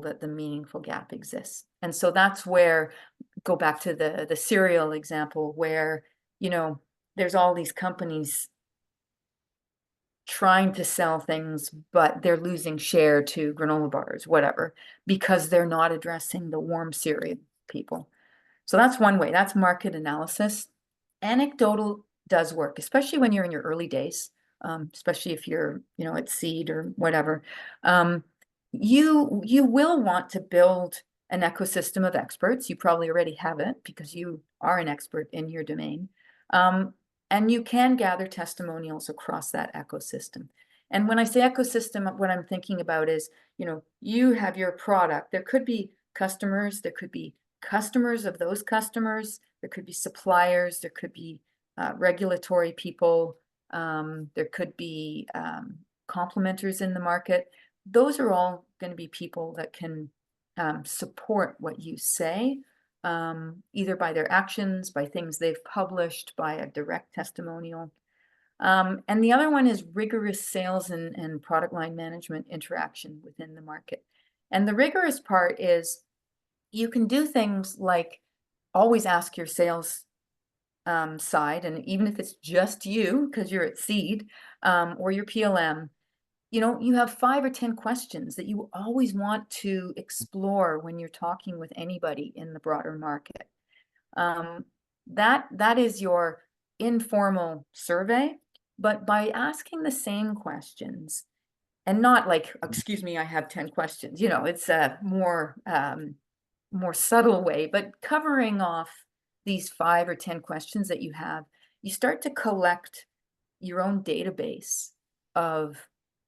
that the meaningful gap exists. And so that's where, go back to the cereal example, where, there's all these companies trying to sell things, but they're losing share to granola bars, whatever, because they're not addressing the warm cereal people. So that's one way. That's market analysis. Anecdotal does work, especially when you're in your early days, especially if you're, at seed or whatever. You will want to build an ecosystem of experts. You probably already have it because you are an expert in your domain. And you can gather testimonials across that ecosystem. And when I say ecosystem, what I'm thinking about is, you have your product. There could be customers, there could be customers of those customers, there could be suppliers, there could be regulatory people, there could be complementers in the market. Those are all going to be people that can support what you say. either by their actions, by things they've published, by a direct testimonial. And the other one is rigorous sales and product line management interaction within the market. And the rigorous part is you can do things like always ask your sales side, and even if it's just you, because you're at seed, or your PLM, you have 5 or 10 questions that you always want to explore when you're talking with anybody in the broader market. That is your informal survey, but by asking the same questions and not like, excuse me, I have 10 questions, it's a more subtle way, but covering off these 5 or 10 questions that you have, you start to collect your own database of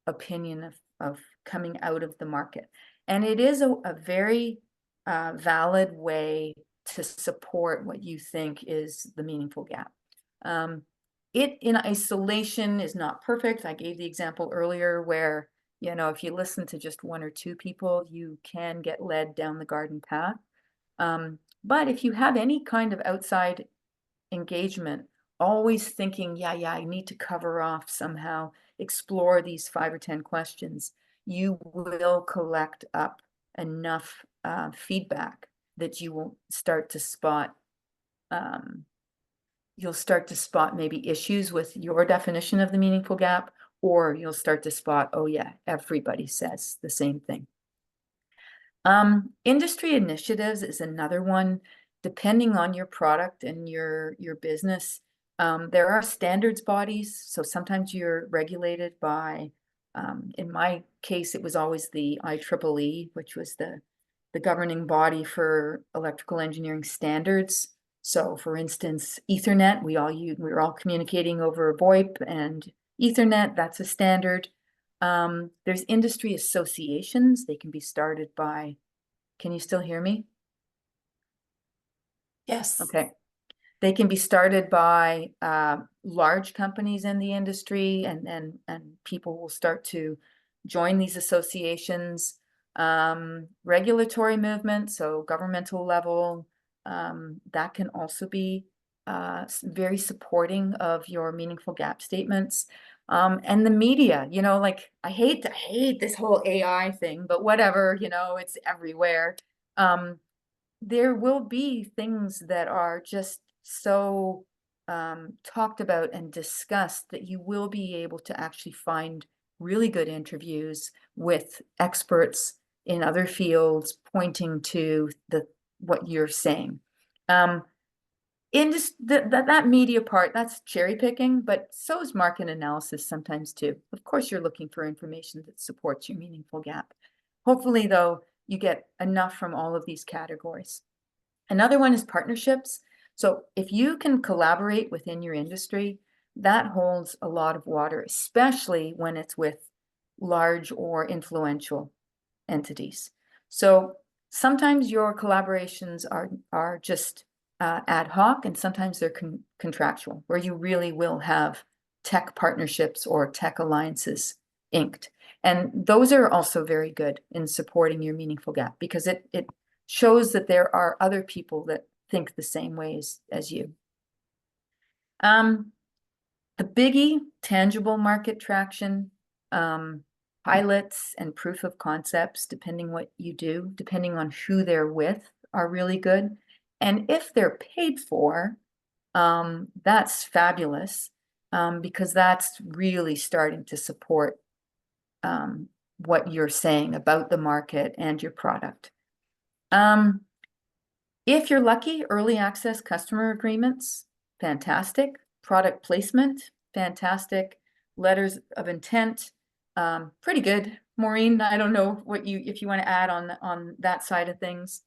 opinion of coming out of the market. And it is a very valid way to support what you think is the meaningful gap. It in isolation is not perfect. I gave the example earlier where, if you listen to just 1 or 2 people, you can get led down the garden path. But if you have any kind of outside engagement, always thinking, yeah, I need to cover off somehow, explore these 5 or 10 questions, you will collect up enough feedback that you will start to spot maybe issues with your definition of the meaningful gap, or you'll start to spot, oh yeah, everybody says the same thing. Industry initiatives is another one. Depending on your product and your business, there are standards bodies. So sometimes you're regulated by, in my case, it was always the IEEE, which was the governing body for electrical engineering standards. So for instance, Ethernet, we're all communicating over VoIP and Ethernet, that's a standard. There's industry associations. They can be started by, can you still hear me? Yes. Okay. They can be started by large companies in the industry, and people will start to join these associations. Regulatory movement, so governmental level, that can also be very supporting of your meaningful gap statements. And the media, like I hate this whole AI thing, but whatever, it's everywhere. There will be things that are just so talked about and discussed that you will be able to actually find really good interviews with experts in other fields pointing to what you're saying. In just that media part, that's cherry picking, but so is market analysis sometimes too. Of course, you're looking for information that supports your meaningful gap. Hopefully, though, you get enough from all of these categories. Another one is partnerships. So if you can collaborate within your industry, that holds a lot of water, especially when it's with large or influential entities. So sometimes your collaborations are just ad hoc, and sometimes they're contractual, where you really will have tech partnerships or tech alliances inked. And those are also very good in supporting your meaningful gap, because it shows that there are other people that think the same ways as you. The biggie, tangible market traction, pilots and proof of concepts, depending what you do, depending on who they're with, are really good. And if they're paid for, that's fabulous, because that's really starting to support what you're saying about the market and your product. If you're lucky, early access customer agreements, fantastic. Product placement, fantastic. Letters of intent, pretty good. Maureen, I don't know if you want to add on that side of things.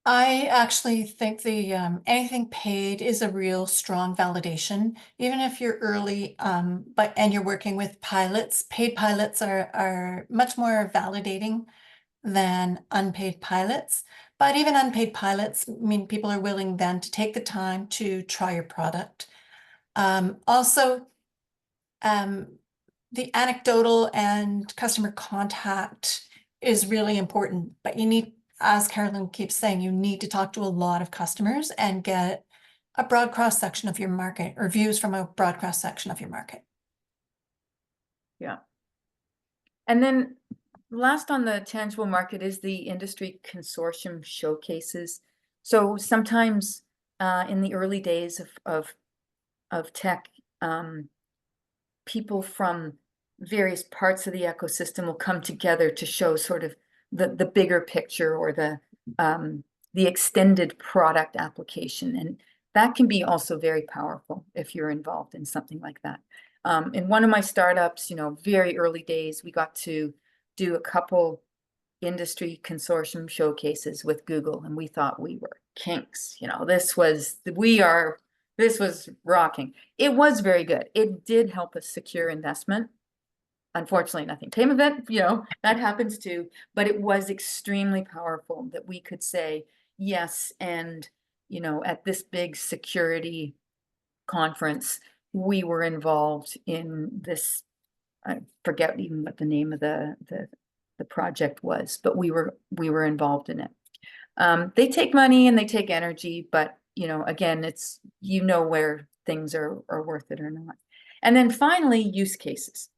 I actually think the anything paid is a real strong validation, even if you're early, and you're working with pilots. Paid pilots are much more validating than unpaid pilots. But even unpaid pilots, I mean, people are willing then to take the time to try your product. Also, the anecdotal and customer contact is really important, but you need as Carolyn keeps saying, you need to talk to a lot of customers and get a broad cross section of your market, or views from a broad cross section of your market. Yeah. And then last on the tangible market is the industry consortium showcases. So sometimes in the early days of tech, people from various parts of the ecosystem will come together to show sort of the bigger picture, or the extended product application. And that can be also very powerful if you're involved in something like that. In one of my startups, you know, very early days, we got to do a couple industry consortium showcases with Google, and we thought we were kinks. You know, this was rocking. It was very good. It did help us secure investment. Unfortunately, nothing came of it, you know, that happens too, but it was extremely powerful that we could say yes. And, you know, at this big security conference, we were involved in this, I forget even what the name of the project was, but we were involved in it. They take money and they take energy, but you know, again, it's, you know, where things are worth it or not. And then finally, use cases.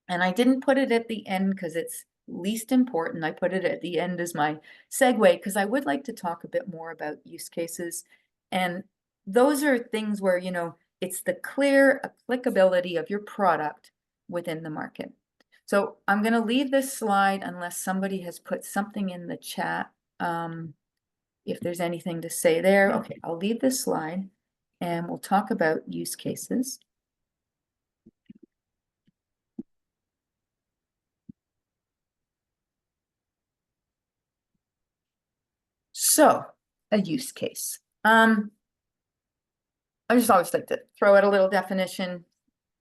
And I didn't put it at the end because it's least important. I put it at the end as my segue, because I would like to talk a bit more about use cases. And those are things where, you know, it's the clear applicability of your product within the market. So I'm going to leave this slide unless somebody has put something in the chat. If there's anything to say there. Okay, I'll leave this slide and we'll talk about use cases. So, a use case. I just always like to throw out a little definition.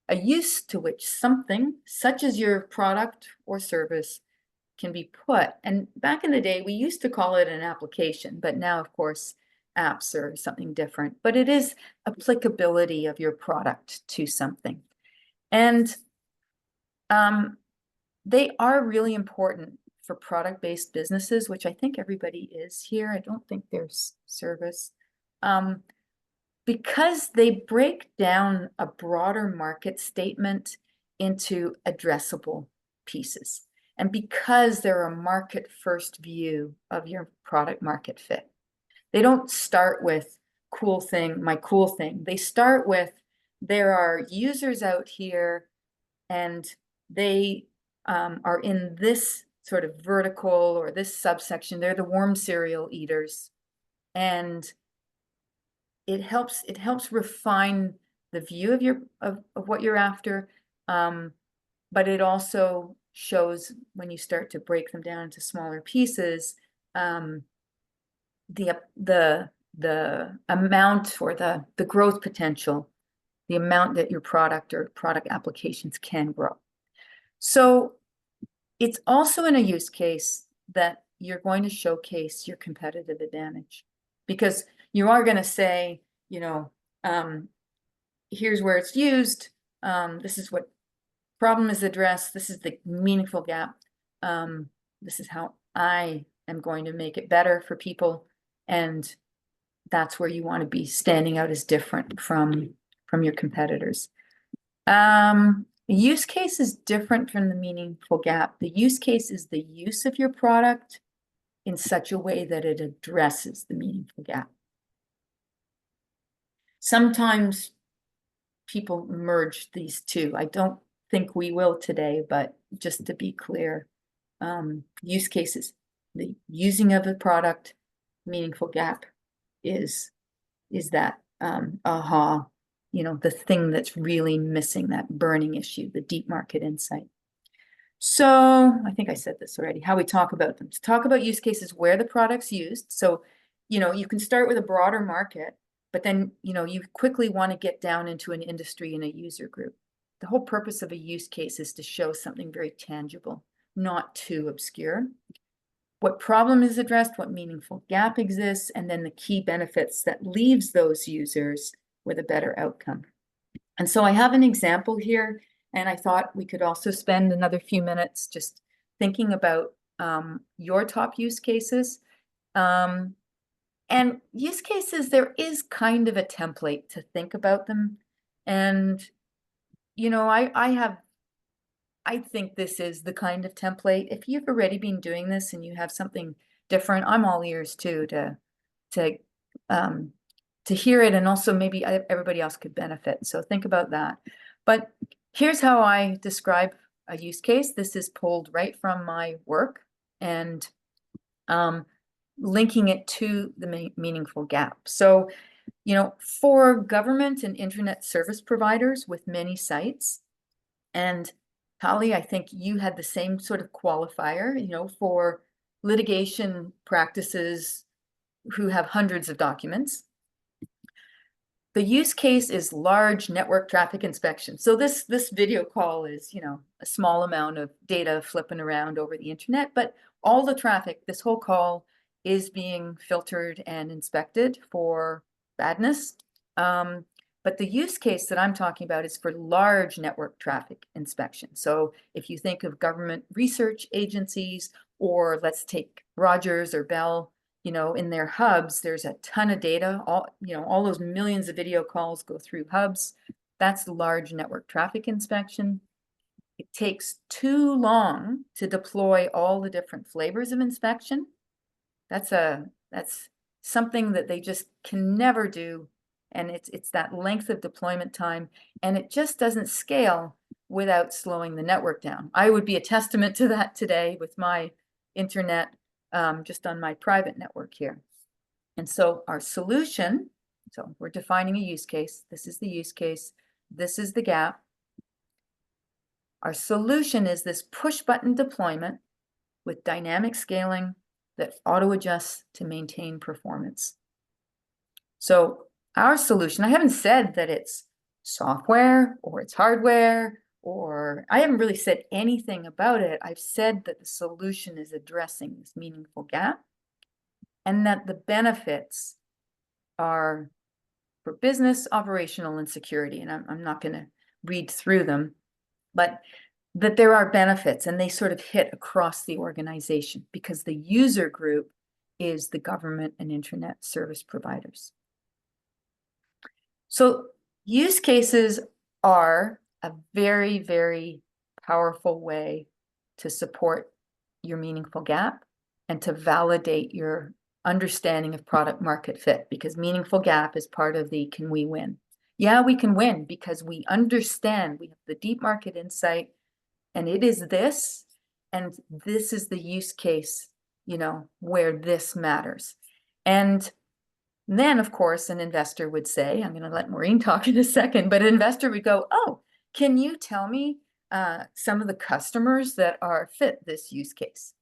A use to which something, such as your product or service, can be put. And back in the day, we used to call it an application, but now, of course, apps are something different. But it is applicability of your product to something. And they are really important for product-based businesses, which I think everybody is here. I don't think there's service. Because they break down a broader market statement into addressable pieces. And because they're a market first view of your product market fit. They don't start with cool thing, my cool thing. They start with, there are users out here and they are in this sort of vertical or this subsection. They're the worm cereal eaters. And it helps refine the view of your of what you're after, but it also shows, when you start to break them down into smaller pieces, the amount, or the growth potential, the amount that your product or product applications can grow. So it's also in a use case that you're going to showcase your competitive advantage, because you are going to say, you know, here's where it's used. This is what problem is addressed. This is the meaningful gap. This is how I am going to make it better for people. And that's where you want to be standing out as different from your competitors. Use case is different from the meaningful gap. The use case is the use of your product in such a way that it addresses the meaningful gap. Sometimes people merge these two. I don't think we will today, but just to be clear, use cases, the using of the product, meaningful gap is that aha, you know, the thing that's really missing, that burning issue, the deep market insight. So I think I said this already, how we talk about them. To talk about use cases where the product's used. So, you know, you can start with a broader market, but then, you know, you quickly want to get down into an industry and a user group. The whole purpose of a use case is to show something very tangible, not too obscure. What problem is addressed, what meaningful gap exists, and then the key benefits that leaves those users with a better outcome. And so I have an example here, and I thought we could also spend another few minutes just thinking about your top use cases. And use cases, there is kind of a template to think about them. And, you know, I think this is the kind of template. If you've already been doing this and you have something different, I'm all ears too to hear it, and also maybe everybody else could benefit. So think about that. But here's how I describe a use case. This is pulled right from my work and linking it to the meaningful gap. So, you know, for government and internet service providers with many sites, and Holly, I think you had the same sort of qualifier, you know, for litigation practices who have hundreds of documents. The use case is large network traffic inspection. So this video call is, you know, a small amount of data flipping around over the internet, but all the traffic, this whole call is being filtered and inspected for badness. But the use case that I'm talking about is for large network traffic inspection. So if you think of government research agencies, or let's take Rogers or Bell, you know, in their hubs, there's a ton of data. All those millions of video calls go through hubs. That's large network traffic inspection. It takes too long to deploy all the different flavors of inspection. That's something that they just can never do. And it's that length of deployment time, and it just doesn't scale without slowing the network down. I would be a testament to that today with my internet, just on my private network here. And so our solution, so we're defining a use case. This is the use case. This is the gap. Our solution is this push button deployment with dynamic scaling that auto adjusts to maintain performance. So our solution, I haven't said that it's software or it's hardware, or I haven't really said anything about it. I've said that the solution is addressing this meaningful gap, and that the benefits are for business, operational, and security. And I'm not going to read through them, but that there are benefits, and they sort of hit across the organization because the user group is the government and internet service providers. So use cases are a very, very powerful way to support your meaningful gap and to validate your understanding of product market fit, because meaningful gap is part of the can we win? Yeah, we can win because we understand, we have the deep market insight, and it is this, and this is the use case, you know, where this matters. And then, of course, an investor would say, I'm going to let Maureen talk in a second, but an investor would go, oh, can you tell me some of the customers that are fit this use case?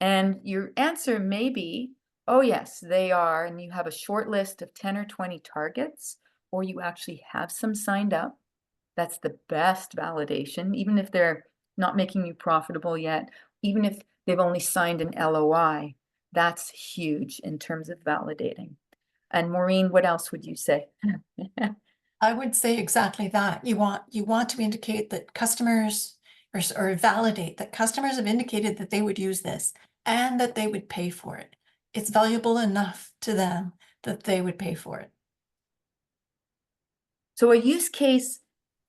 And your answer may be, oh, yes, they are. And you have a short list of 10 or 20 targets, or you actually have some signed up. That's the best validation, even if they're not making you profitable yet, even if they've only signed an LOI. That's huge in terms of validating. And Maureen, what else would you say? I would say exactly that. You want to indicate that customers or validate that customers have indicated that they would use this and that they would pay for it. It's valuable enough to them that they would pay for it. So a use case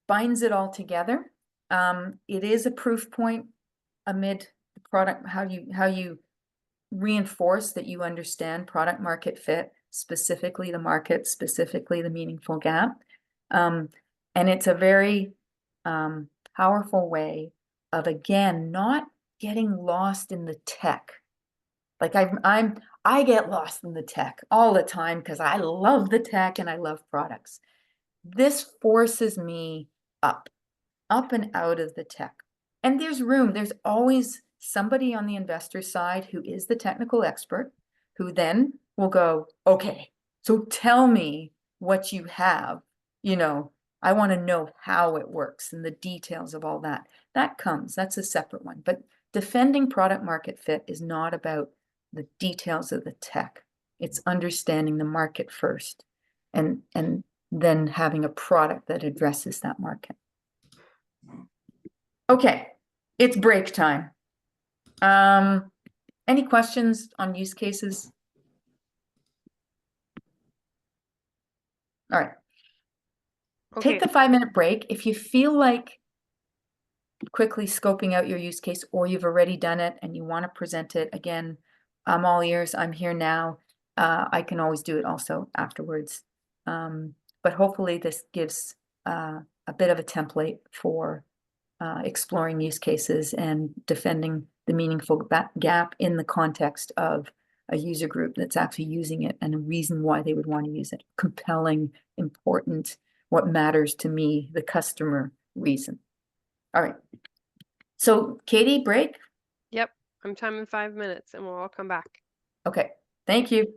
binds it all together. It is a proof point amid the product, how you reinforce that you understand product market fit, specifically the market, specifically the meaningful gap. And it's a very powerful way of, again, not getting lost in the tech. Like I get lost in the tech all the time because I love the tech and I love products. This forces me up and out of the tech. And there's room, there's always somebody on the investor side who is the technical expert, who then will go, okay, so tell me what you have, you know, I want to know how it works and the details of all that. That's a separate one. But defending product market fit is not about the details of the tech. It's understanding the market first and then having a product that addresses that market. Okay, it's break time. Any questions on use cases? All right, Okay. take the 5-minute break. If you feel like quickly scoping out your use case, or you've already done it and you want to present it again, I'm all ears. I'm here now. I can always do it also afterwards. But hopefully this gives a bit of a template for exploring use cases and defending the meaningful gap in the context of a user group that's actually using it and a reason why they would want to use it. Compelling, important, what matters to me, the customer reason. All right. So Katie, break? Yep. I'm timing 5 minutes and we'll all come back. Okay. Thank you.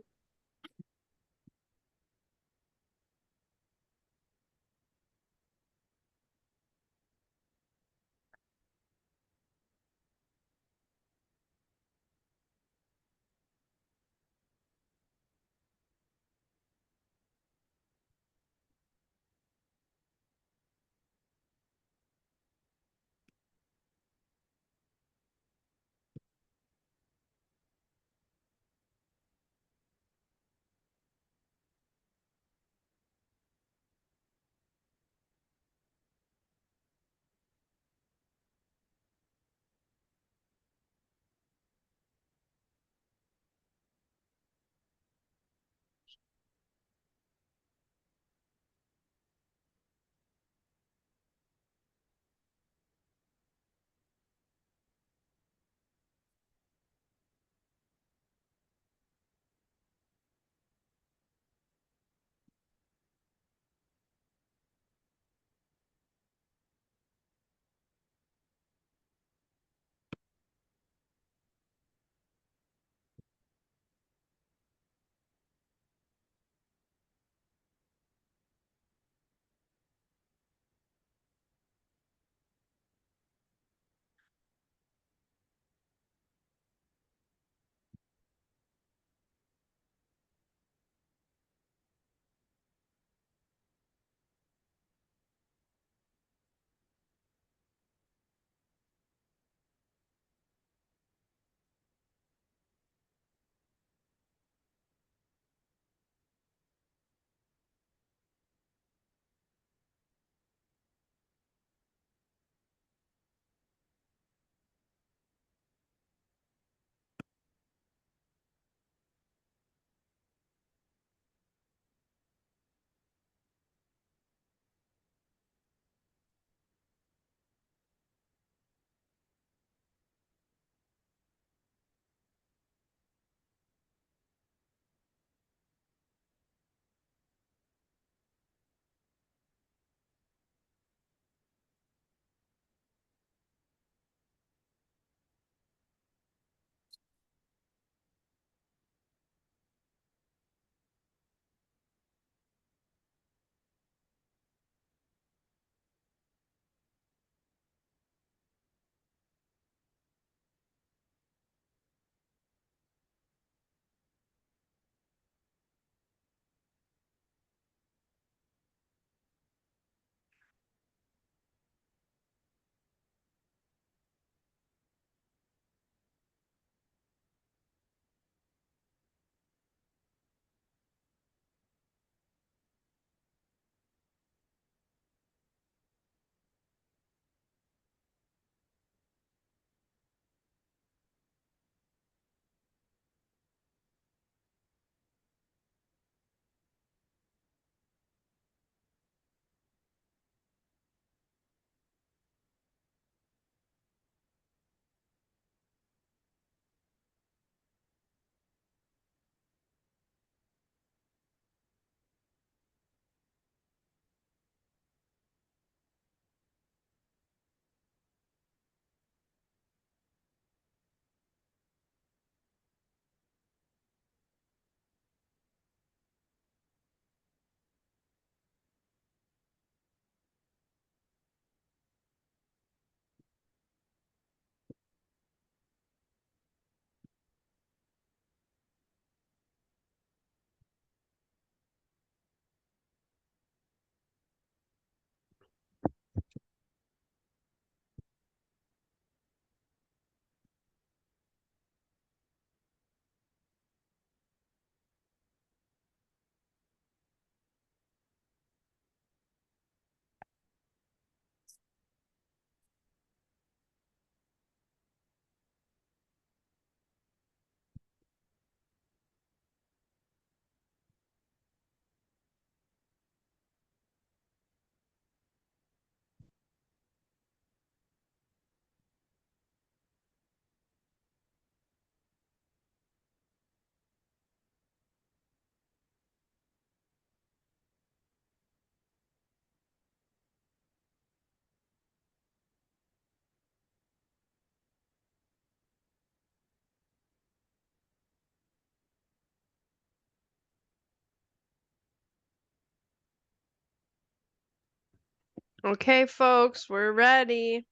Okay, folks, we're ready.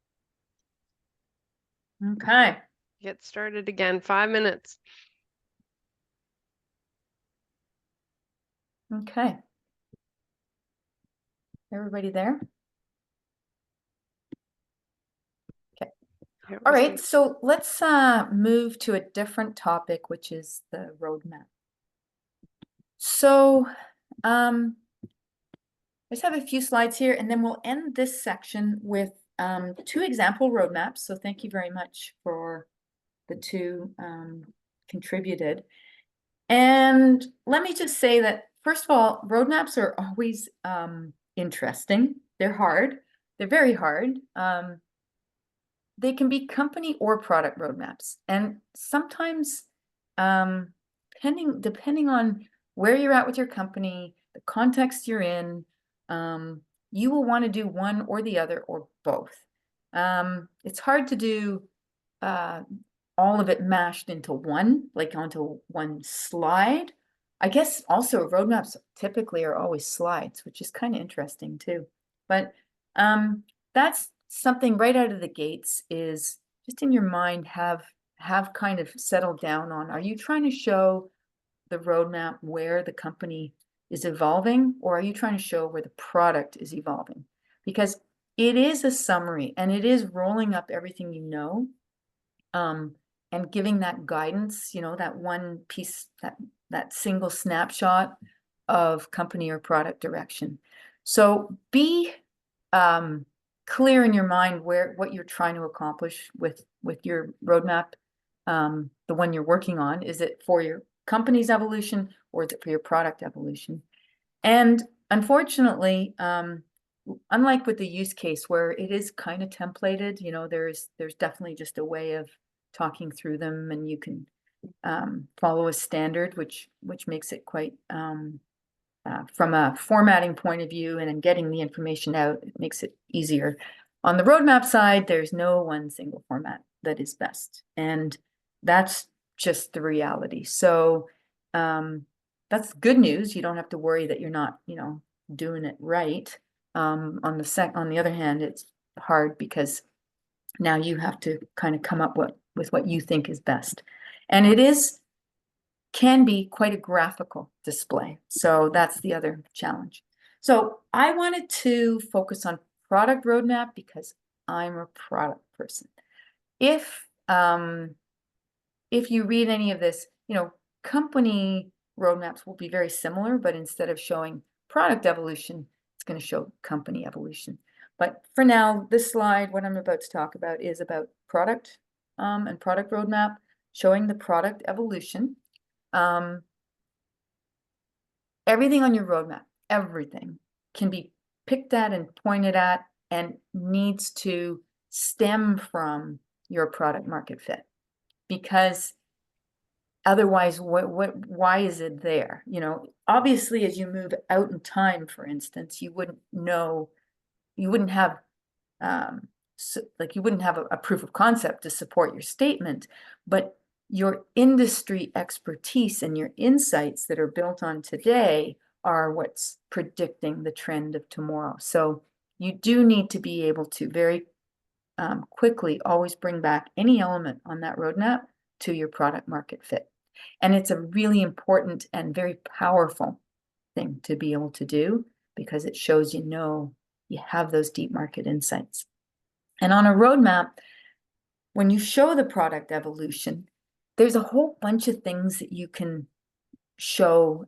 Okay. Get started again. 5 minutes. Okay. Everybody there? Okay. Here All we right. see. So let's move to a different topic, which is the roadmap. So I just have a few slides here, and then we'll end this section with 2 example roadmaps. So thank you very much for the 2 contributed. And let me just say that, first of all, roadmaps are always interesting. They're hard. They're very hard. They can be company or product roadmaps. And sometimes, depending on where you're at with your company, the context you're in, you will want to do one or the other or both. It's hard to do all of it mashed into one, like onto one slide. I guess also roadmaps typically are always slides, which is kind of interesting too. But that's something right out of the gates, is just in your mind have kind of settled down on, are you trying to show the roadmap where the company is evolving, or are you trying to show where the product is evolving? Because it is a summary and it is rolling up everything you know, and giving that guidance, that one piece, that single snapshot of company or product direction. So be clear in your mind what you're trying to accomplish with your roadmap, the one you're working on. Is it for your company's evolution, or is it for your product evolution? And unfortunately, unlike with the use case where it is kind of templated, there's definitely just a way of talking through them, and you can follow a standard, which makes it quite, from a formatting point of view and in getting the information out, it makes it easier. On the roadmap side, there's no one single format that is best, and that's just the reality. So that's good news. You don't have to worry that you're not, doing it right. On the other hand, it's hard because now you have to kind of come up with what you think is best. And can be quite a graphical display. So that's the other challenge. So I wanted to focus on product roadmap because I'm a product person. If you read any of this, company roadmaps will be very similar, but instead of showing product evolution, it's going to show company evolution. But for now, this slide, what I'm about to talk about, is about product and product roadmap, showing the product evolution. Everything on your roadmap, everything can be picked at and pointed at and needs to stem from your product market fit, because otherwise, why is it there? Obviously, as you move out in time, for instance, you wouldn't have you wouldn't have a proof of concept to support your statement, but your industry expertise and your insights that are built on today are what's predicting the trend of tomorrow. So you do need to be able to very quickly always bring back any element on that roadmap to your product market fit. And it's a really important and very powerful thing to be able to do, because it shows you have those deep market insights. And on a roadmap, when you show the product evolution, there's a whole bunch of things that you can show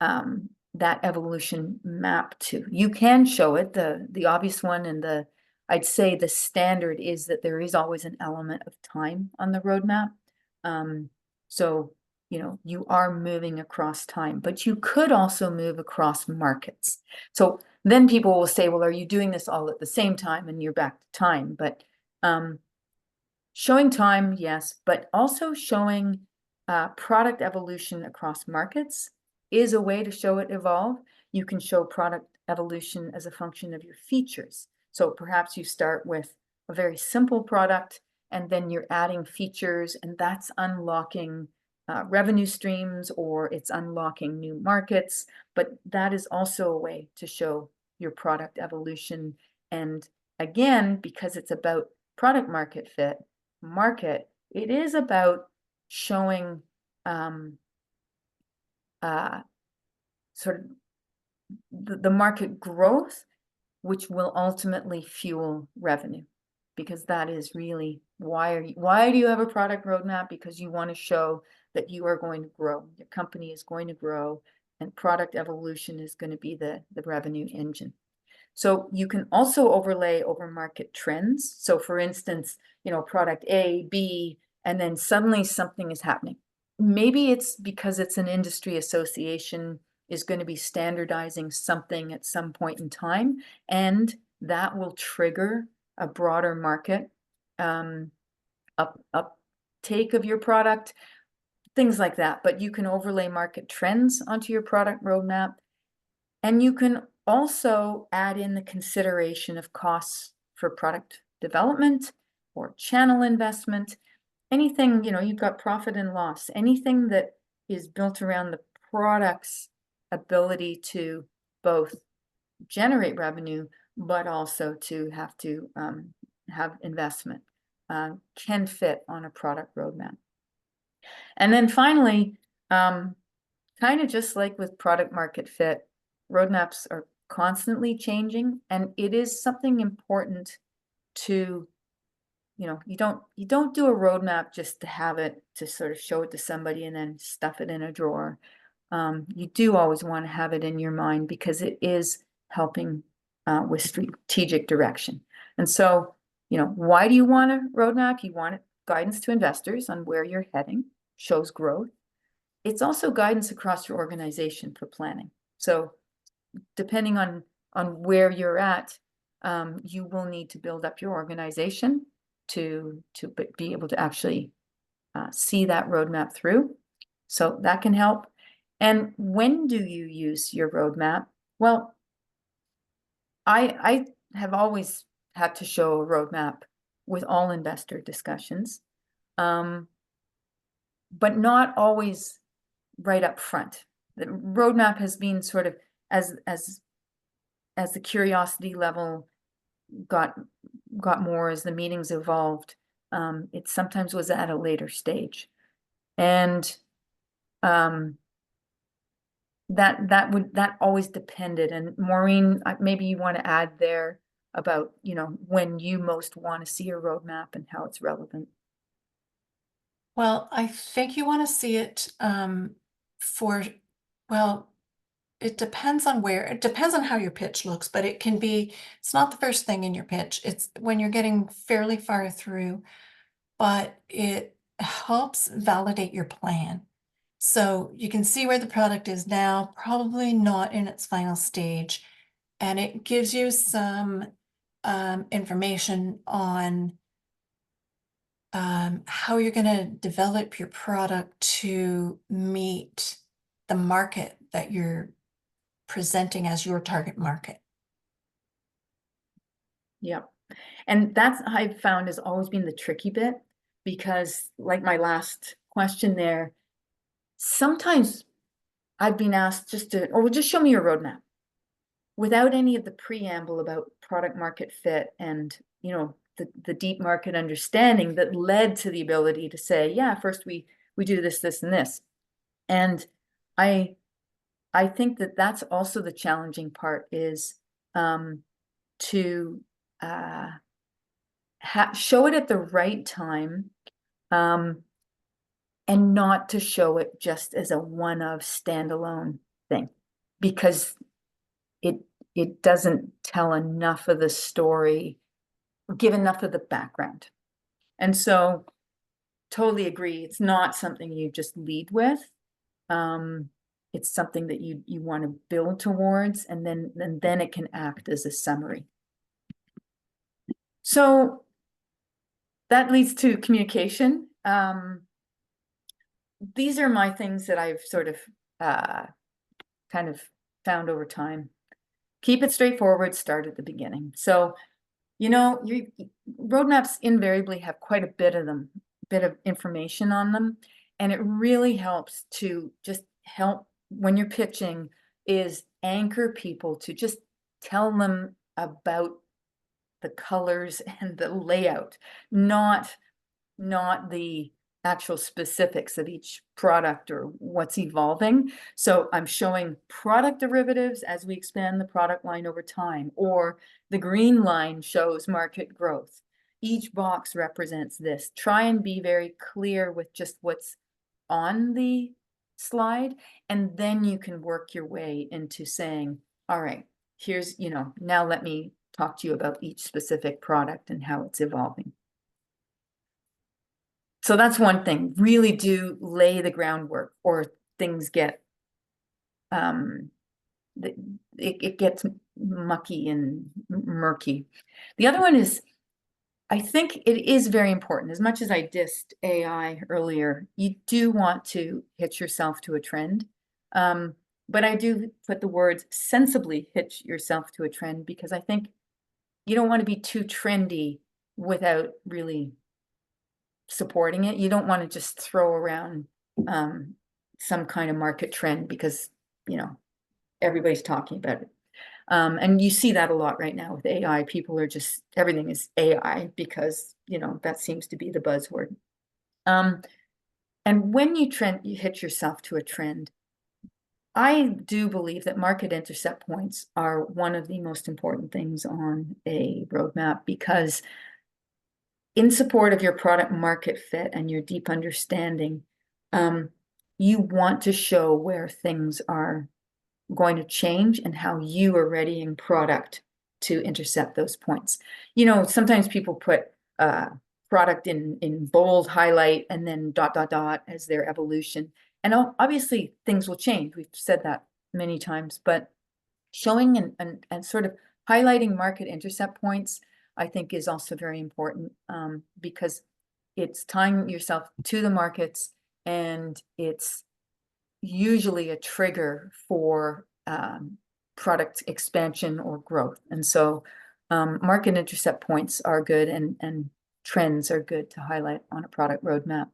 that evolution map to. You can show it, the obvious one, and I'd say the standard is that there is always an element of time on the roadmap. So, you are moving across time, but you could also move across markets. So then people will say, well, are you doing this all at the same time? And you're back to time. But showing time, yes, but also showing product evolution across markets is a way to show it evolve. You can show product evolution as a function of your features. So perhaps you start with a very simple product, and then you're adding features, and that's unlocking revenue streams, or it's unlocking new markets. But that is also a way to show your product evolution And again, because it's about product market fit, it is about showing sort of the market growth, which will ultimately fuel revenue, because that is really why do you have a product roadmap? Because you want to show that you are going to grow, your company is going to grow, and product evolution is going to be the revenue engine. So you can also overlay over market trends. So for instance, product A, B, and then suddenly something is happening. Maybe it's because it's an industry association is going to be standardizing something at some point in time, and that will trigger a broader market uptake of your product, things like that. But you can overlay market trends onto your product roadmap, and you can also add in the consideration of costs for product development or channel investment, anything, you've got profit and loss, anything that is built around the product's ability to both generate revenue, but also to have investment, can fit on a product roadmap. And then finally, kind of just like with product market fit, roadmaps are constantly changing, and it is something important to, you don't do a roadmap just to have it, to sort of show it to somebody and then stuff it in a drawer. You do always want to have it in your mind, because it is helping with strategic direction. And so, why do you want a roadmap? You want guidance to investors on where you're heading, shows growth. It's also guidance across your organization for planning. So depending on where you're at, you will need to build up your organization to be able to actually see that roadmap through. So that can help. And when do you use your roadmap? Well, I have always had to show a roadmap with all investor discussions, but not always right up front. The roadmap has been sort of as the curiosity level got more, as the meetings evolved, it sometimes was at a later stage. And that always depended. And Maureen, maybe you want to add there about, when you most want to see a roadmap and how it's relevant. Well, I think you want to see it well, it depends on how your pitch looks, but it's not the first thing in your pitch. It's when you're getting fairly far through, but it helps validate your plan. So you can see where the product is now, probably not in its final stage, and it gives you some information on how you're going to develop your product to meet the market that you're presenting as your target market. Yep. And that's, I've found, has always been the tricky bit, because like my last question there, sometimes I've been asked just show me your roadmap without any of the preamble about product market fit and, the deep market understanding that led to the ability to say, yeah, first we do this, this, and this. And I think that that's also the challenging part, is to show it at the right time, and not to show it just as a one-of standalone thing, because it doesn't tell enough of the story, give enough of the background. And so totally agree, it's not something you just lead with. It's something that you want to build towards, and then it can act as a summary. So that leads to communication. These are my things that I've sort of kind of found over time. Keep it straightforward, start at the beginning. So, roadmaps invariably have quite a bit of information on them. And it really helps to just help when you're pitching, is anchor people to just tell them about the colors and the layout, not the actual specifics of each product or what's evolving. So I'm showing product derivatives as we expand the product line over time, or the green line shows market growth. Each box represents this. Try and be very clear with just what's on the slide, and then you can work your way into saying, all right, here's, now let me talk to you about each specific product and how it's evolving. So that's one thing. Really do lay the groundwork, or things get it gets mucky and murky. The other one is, I think it is very important. As much as I dissed AI earlier, you do want to hitch yourself to a trend. But I do put the words sensibly hitch yourself to a trend, because I think you don't want to be too trendy without really supporting it. You don't want to just throw around some kind of market trend because, everybody's talking about it. And you see that a lot right now with AI. People are just, everything is AI because, that seems to be the buzzword. And when you hit yourself to a trend, I do believe that market intercept points are one of the most important things on a roadmap, because in support of your product market fit and your deep understanding, you want to show where things are going to change and how you are readying product to intercept those points. Sometimes people put product in bold highlight and then ... as their evolution. And obviously things will change. We've said that many times, but showing and sort of highlighting market intercept points, I think, is also very important, because it's tying yourself to the markets, and it's usually a trigger for product expansion or growth. And so market intercept points are good, and trends are good to highlight on a product roadmap.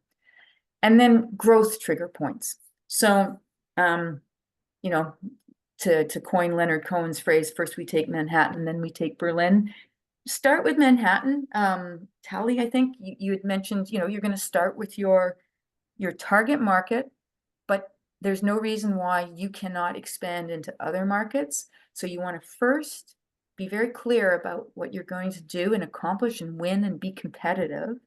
And then growth trigger points. So, to coin Leonard Cohen's phrase, first we take Manhattan, then we take Berlin. Start with Manhattan. Tally, I think you had mentioned, you're going to start with your target market, but there's no reason why you cannot expand into other markets. So you want to first be very clear about what you're going to do and accomplish and win and be competitive.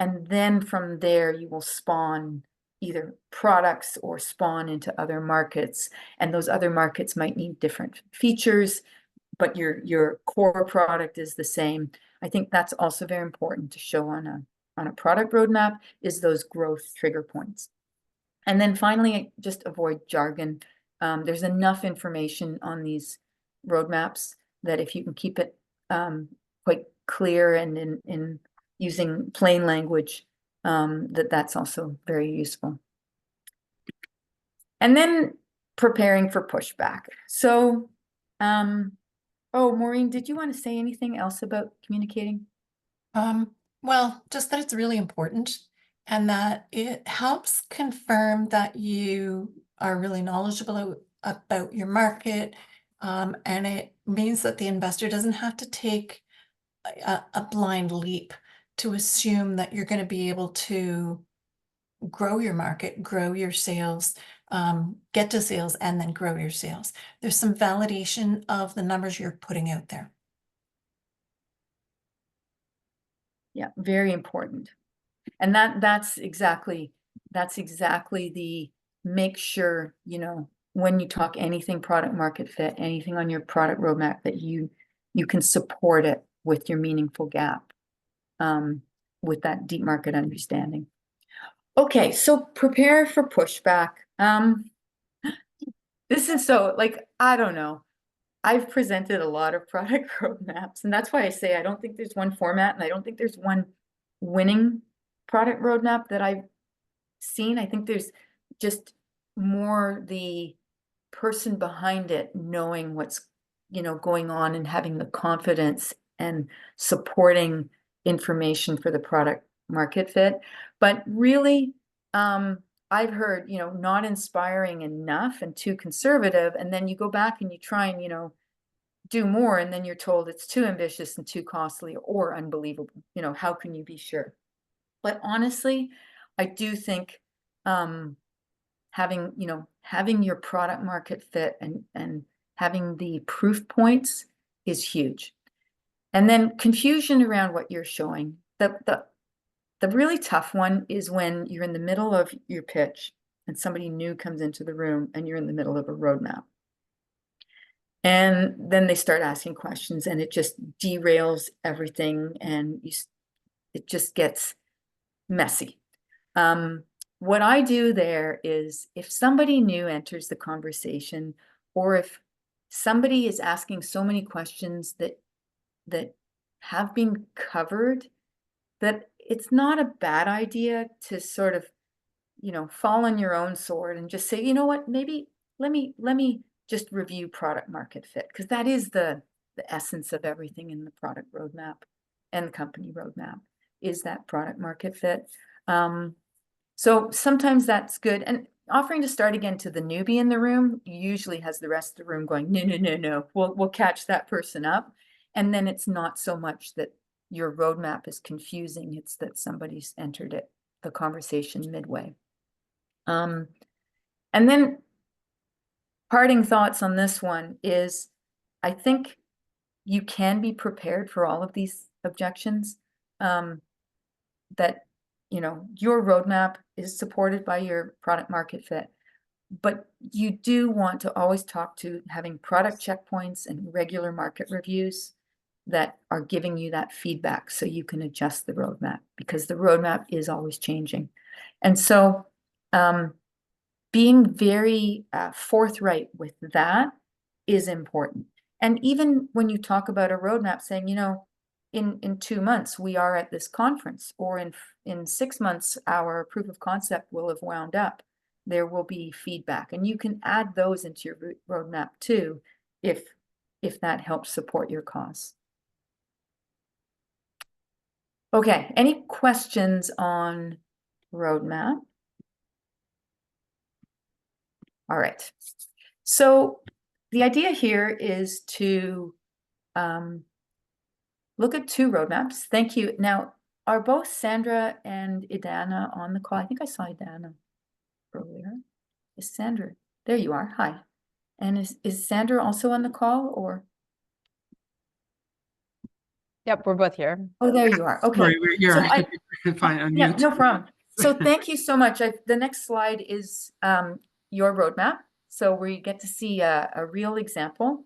And then from there, you will spawn either products or spawn into other markets. And those other markets might need different features, but your core product is the same. I think that's also very important to show on a product roadmap, is those growth trigger points. And then finally, just avoid jargon. There's enough information on these roadmaps that if you can keep it quite clear and in using plain language, that's also very useful. And then preparing for pushback. So, oh, Maureen, did you want to say anything else about communicating? Well, just that it's really important, and that it helps confirm that you are really knowledgeable about your market. And it means that the investor doesn't have to take a blind leap to assume that you're going to be able to grow your market, grow your sales, get to sales, and then grow your sales. There's some validation of the numbers you're putting out there. Yeah, very important. And that's exactly the make sure, when you talk anything product market fit, anything on your product roadmap, that you can support it with your meaningful gap, with that deep market understanding. Okay, so prepare for pushback. This is so, I don't know. I've presented a lot of product roadmaps, and that's why I say I don't think there's one format, and I don't think there's one winning product roadmap that I've seen. I think there's just more the person behind it knowing what's, going on, and having the confidence and supporting information for the product market fit. But really, I've heard, not inspiring enough and too conservative. And then you go back and you try and, do more, and then you're told it's too ambitious and too costly or unbelievable. You know, how can you be sure? But honestly, I do think having, you know, having your product market fit and having the proof points is huge. And then confusion around what you're showing. The really tough one is when you're in the middle of your pitch and somebody new comes into the room and you're in the middle of a roadmap. And then they start asking questions and it just derails everything and it just gets messy. What I do there is if somebody new enters the conversation, or if somebody is asking so many questions that have been covered, that it's not a bad idea to sort of, you know, fall on your own sword and just say, you know what, maybe let me just review product market fit, because that is the essence of everything in the product roadmap and the company roadmap is that product market fit. So sometimes that's good. And offering to start again to the newbie in the room usually has the rest of the room going, no, no, no, no, we'll catch that person up. And then it's not so much that your roadmap is confusing, it's that somebody's entered it, the conversation midway. And then parting thoughts on this one is, I think you can be prepared for all of these objections. That, you know, your roadmap is supported by your product market fit, but you do want to always talk to having product checkpoints and regular market reviews that are giving you that feedback so you can adjust the roadmap, because the roadmap is always changing. And so being very forthright with that is important. And even when you talk about a roadmap, saying, you know, in 2 months we are at this conference, or in 6 months our proof of concept will have wound up, there will be feedback, and you can add those into your roadmap too, if that helps support your cause. Okay, any questions on roadmap? All right, so the idea here is to look at 2 roadmaps. Thank you. Now, are both Sandra and Idana on the call? I think I saw Idana earlier. Is Sandra? There you are. Hi. And is Sandra also on the call, or? Yep, we're both here. Oh, there you are. Okay. Sorry, we're here. So I couldn't find unmute. Yeah, no problem. So thank you so much. The next slide is your roadmap. So we get to see a real example.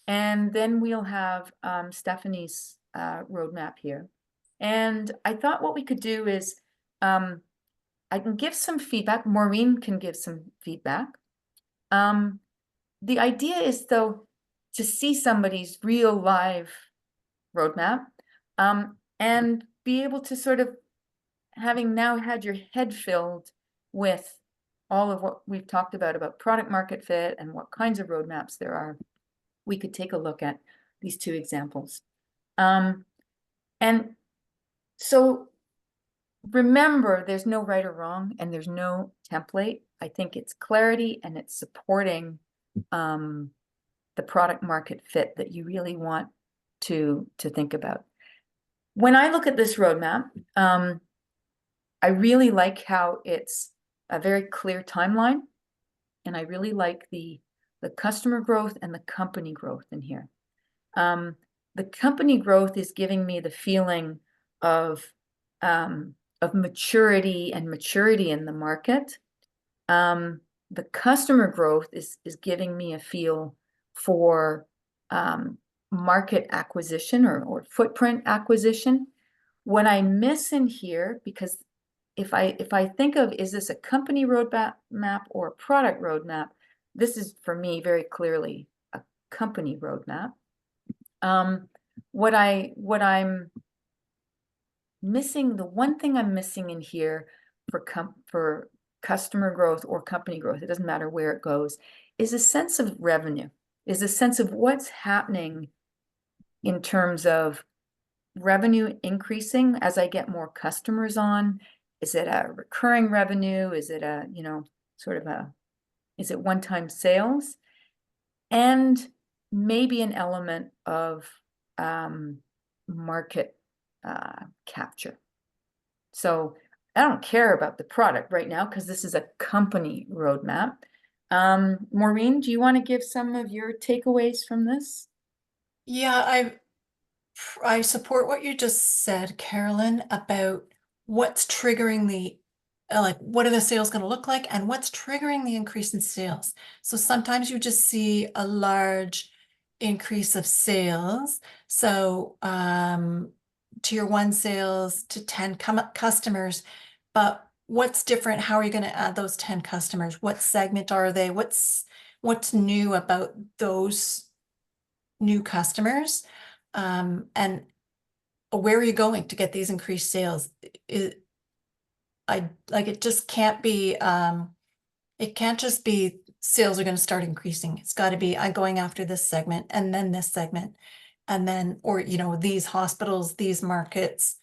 And then we'll have Stephanie's roadmap here. And I thought what we could do is I can give some feedback. Maureen can give some feedback. The idea is, though, to see somebody's real live roadmap and be able to sort of, having now had your head filled with all of what we've talked about product market fit and what kinds of roadmaps there are, we could take a look at these 2 examples. And so remember, there's no right or wrong and there's no template. I think it's clarity and it's supporting the product market fit that you really want to think about. When I look at this roadmap, I really like how it's a very clear timeline, and I really like the customer growth and the company growth in here. The company growth is giving me the feeling of maturity and maturity in the market. The customer growth is giving me a feel for market acquisition or footprint acquisition. What I miss in here, because if I think of, is this a company roadmap or a product roadmap? This is, for me, very clearly a company roadmap. What I'm missing, the one thing I'm missing in here for customer growth or company growth, it doesn't matter where it goes, is a sense of revenue, is a sense of what's happening in terms of revenue increasing as I get more customers on. Is it a recurring revenue? Is it a, you know, sort of is it one-time sales? And maybe an element of market capture. So I don't care about the product right now because this is a company roadmap. Maureen, do you want to give some of your takeaways from this? Yeah, I support what you just said, Carolyn, about what's triggering the like what are the sales going to look like and what's triggering the increase in sales. So sometimes you just see a large increase of sales. So tier 1 sales to 10 customers, but what's different? How are you going to add those 10 customers? What segment are they? What's new about those new customers? And where are you going to get these increased sales? It just can't be, it can't just be sales are going to start increasing. It's got to be, I'm going after this segment and then this segment. And then, or, these hospitals, these markets,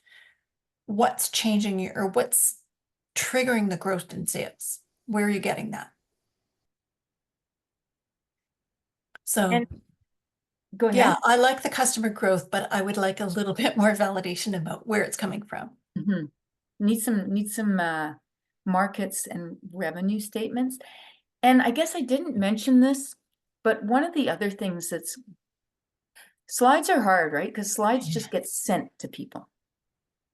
what's changing or what's triggering the growth in sales? Where are you getting that? So And go ahead. yeah, I like the customer growth, but I would like a little bit more validation about where it's coming from. Mm-hmm. Need some markets and revenue statements. And I guess I didn't mention this, but one of the other things that's slides are hard, right? Because slides just get sent to people.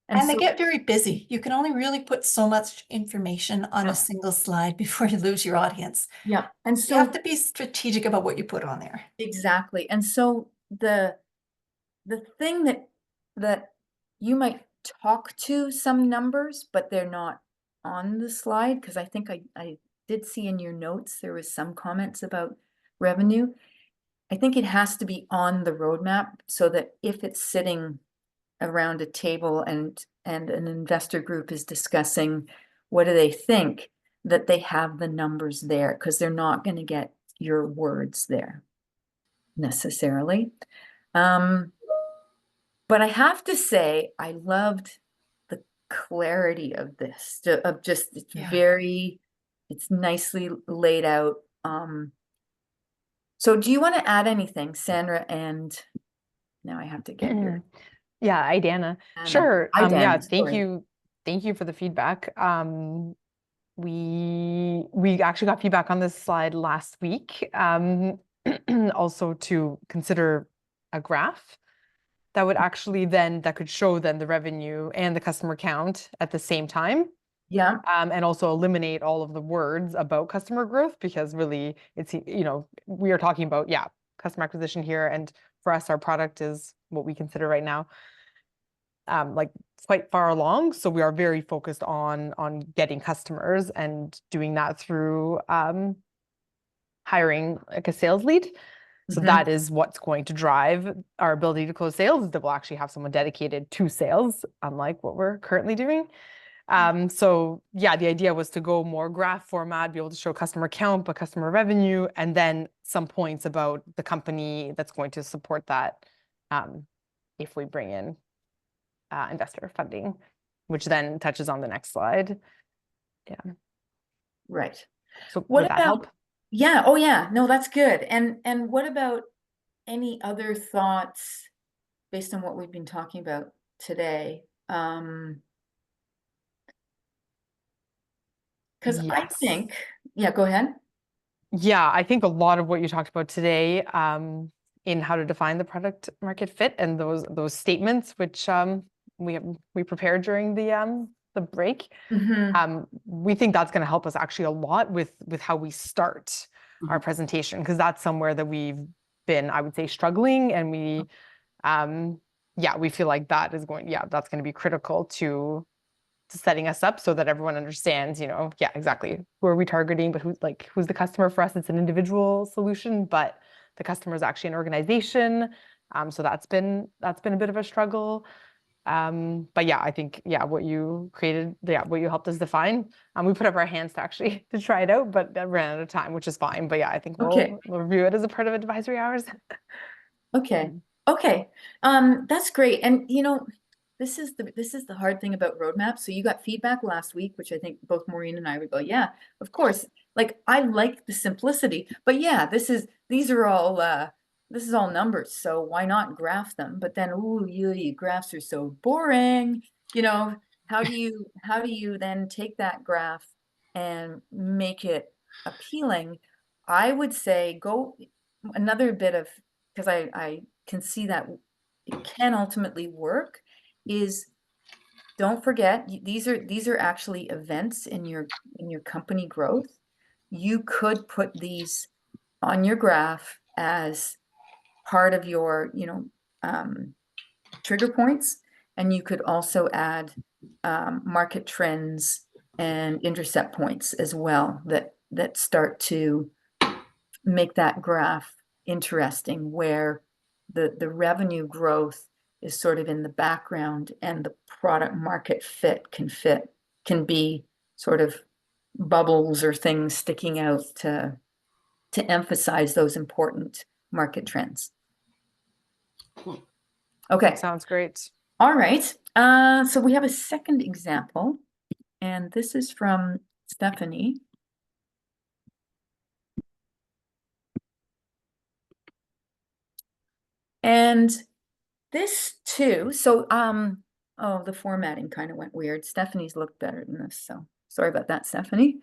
And they so, get very busy. You can only really put so much information on Yeah. a single slide before you lose your audience. yeah. And You so have to be strategic about what you put on there. exactly. And so the thing that you might talk to some numbers, but they're not on the slide, because I think I did see in your notes there was some comments about revenue. I think it has to be on the roadmap so that if it's sitting around a table and an investor group is discussing what do they think, that they have the numbers there, because they're not going to get your words there necessarily. But I have to say, I loved the clarity of this, of just, it's Yeah. it's nicely laid out. So do you want to add anything, Sandra? And now I have to get your Yeah, Idana. Anna. Sure. Hi, Yeah, Dana, sorry. thank you for the feedback. We actually got feedback on this slide last week. Also to consider a graph that would actually that could show then the revenue and the customer count at the same time. Yeah. And also eliminate all of the words about customer growth, because really it's, we are talking about, customer acquisition here. And for us, our product is what we consider right now like quite far along. So we are very focused on getting customers and doing that through hiring like a sales lead. So that is what's going to drive our ability to close sales, is that we'll actually have someone dedicated to sales, unlike what we're currently doing. So yeah, the idea was to go more graph format, be able to show customer count, but customer revenue, and then some points about the company that's going to support that if we bring in investor funding, which then touches on the next slide. Yeah. Right. So What would that about, help? yeah, oh yeah, no, that's good. And what about any other thoughts based on what we've been talking about today? Because I Yes. think, yeah, go ahead. Yeah, I think a lot of what you talked about today in how to define the product market fit and those statements, which we prepared during the break. We think that's going to help us actually a lot with how we start our presentation, because that's somewhere that we've been, I would say, struggling, and we we feel like that is that's going to be critical to setting us up so that everyone understands, exactly who are we targeting, but who's the customer for us. It's an individual solution, but the customer is actually an organization. So that's been a bit of a struggle. But yeah, I think, what you created, what you helped us define, we put up our hands to try it out, but that ran out of time, which is fine. But yeah, I think we'll review it as a part of advisory hours. Okay. That's great. And this is the hard thing about roadmaps. So you got feedback last week, which I think both Maureen and I would go, yeah, of course. Like, I like the simplicity, but yeah, these are all this is all numbers, so why not graph them? But then, ooh, graphs are so boring. You know, how do you then take that graph and make it appealing? I would say go another bit of, because I can see that it can ultimately work, is don't forget these are actually events in your company growth. You could put these on your graph as part of your, trigger points, and you could also add market trends and intercept points as well that start to make that graph interesting, where the revenue growth is sort of in the background and the product market fit can be sort of bubbles or things sticking out to emphasize those important market trends. Okay. Sounds great. All right. So we have a second example, and this is from Stephanie. And this too, so oh, the formatting kind of went weird. Stephanie's looked better than this, so sorry about that, Stephanie.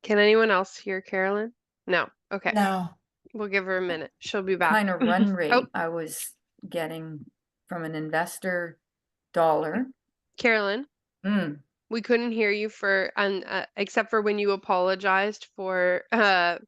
Can anyone else hear Carolyn? No. Okay. No. We'll give her a minute. She'll be back. Kind of run rate Oh, I was getting from an investor dollar. Carolyn, we couldn't hear you for except for when you apologized for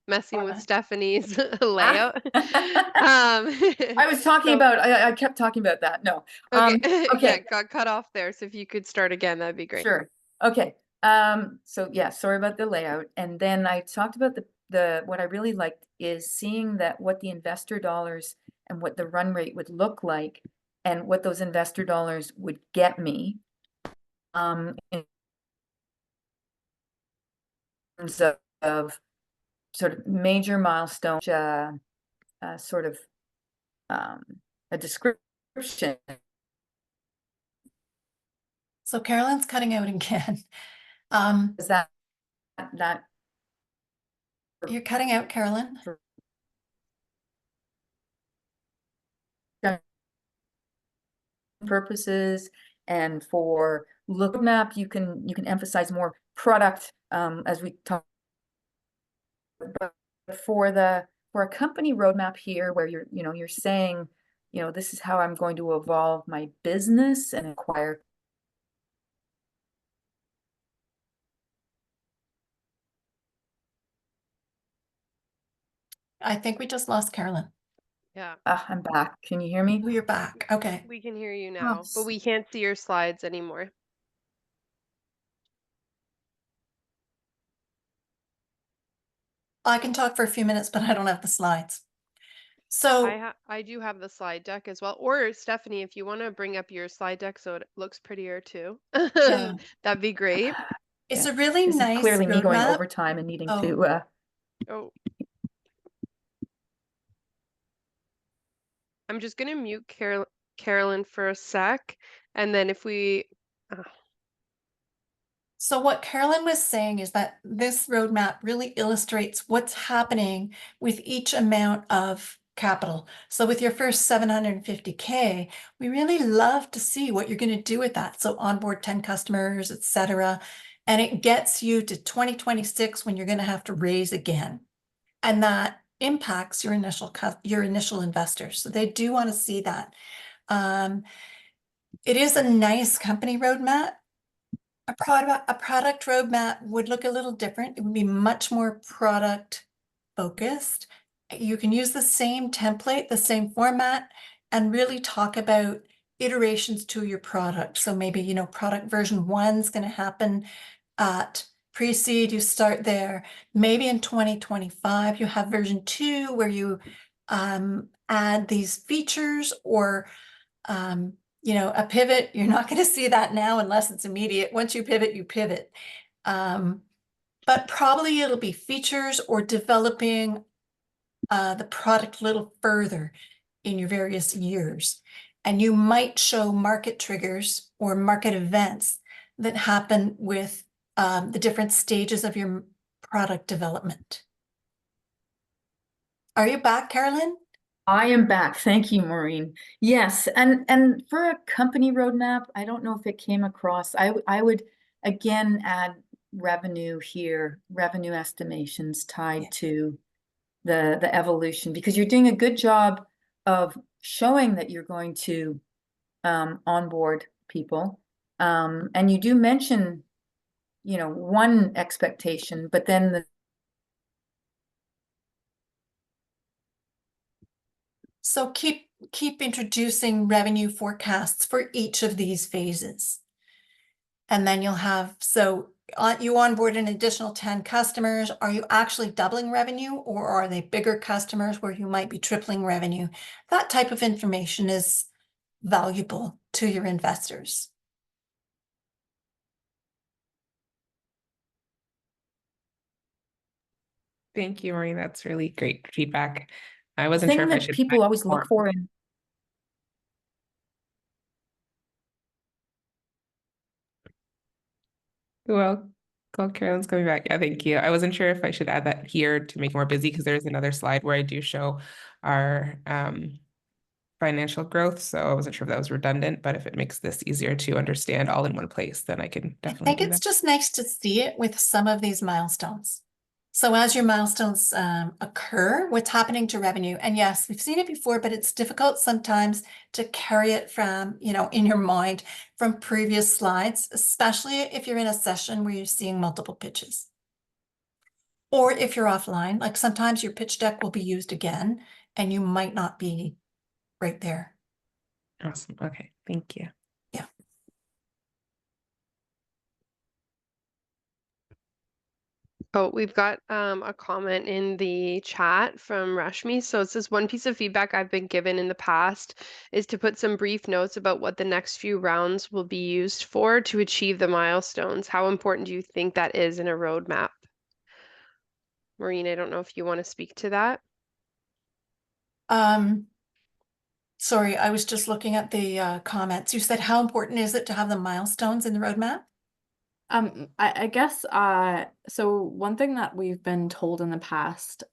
messing with Stephanie's layout. I was talking about I kept talking about that. No. Okay. Okay. Yeah, got cut off there. So if you could start again, that'd be great. Sure. Okay. So yeah, sorry about the layout. And then I talked about the what I really liked is seeing that what the investor dollars and what the run rate would look like and what those investor dollars would get me. In terms of sort of major milestone, sort of a description. So Carolyn's cutting out again. Is that You're cutting out, Carolyn. purposes, and for look map, you can emphasize more product, as we talked. But for a company roadmap here, where you're saying, this is how I'm going to evolve my business and acquire. I think we just lost Carolyn. Yeah. I'm back. Can you hear me? Oh, you're back. Okay. We can hear you now, but we can't see your slides anymore. I can talk for a few minutes, but I don't have the slides. So I do have the slide deck as well. Or Stephanie, if you want to bring up your slide deck so it looks prettier too, yeah, that'd be great. it's Yeah. a really This is nice clearly me going roadmap. over time and needing Oh. to Oh. I'm just gonna mute Carolyn for a sec, and then if we So what Carolyn was saying is that this roadmap really illustrates what's happening with each amount of capital. So with your first 750K, we really love to see what you're going to do with that. So onboard 10 customers, etc. And it gets you to 2026 when you're going to have to raise again. And that impacts your initial investors. So they do want to see that. It is a nice company roadmap. A product roadmap would look a little different. It would be much more product focused. You can use the same template, the same format, and really talk about iterations to your product. So maybe, product version 1 is going to happen at pre-seed, you start there. Maybe in 2025, you have version 2 where you add these features or a pivot. You're not going to see that now unless it's immediate. Once you pivot, you pivot. But probably it'll be features or developing the product a little further in your various years. And you might show market triggers or market events that happen with the different stages of your product development. Are you back, Carolyn? I am back. Thank you, Maureen. Yes, and for a company roadmap, I don't know if it came across. I would again add revenue here, revenue estimations tied to the evolution, because you're doing a good job of showing that you're going to onboard people. And you do mention, you know, one expectation, but then the So keep introducing revenue forecasts for each of these phases. And then you'll have, so you onboard an additional 10 customers. Are you actually doubling revenue, or are they bigger customers where you might be tripling revenue? That type of information is valuable to your investors. Thank you, Maureen. That's really great feedback. I wasn't thing sure if I that should people add always more. look for in Well, Carolyn's coming back. Yeah, thank you. I wasn't sure if I should add that here to make it more busy, because there's another slide where I do show our financial growth. So I wasn't sure if that was redundant, but if it makes this easier to understand all in one place, then I can I definitely think do it's that. just nice to see it with some of these milestones. So as your milestones occur, what's happening to revenue? And yes, we've seen it before, but it's difficult sometimes to carry it from, you know, in your mind from previous slides, especially if you're in a session where you're seeing multiple pitches. Or if you're offline, like sometimes your pitch deck will be used again and you might not be right there. Awesome. Okay. Thank you. Yeah. Oh, we've got a comment in the chat from Rashmi. So it says, one piece of feedback I've been given in the past is to put some brief notes about what the next few rounds will be used for to achieve the milestones. How important do you think that is in a roadmap? Maureen, I don't know if you want to speak to that. Sorry, I was just looking at the comments. You said, how important is it to have the milestones in the roadmap? I guess so one thing that we've been told in the past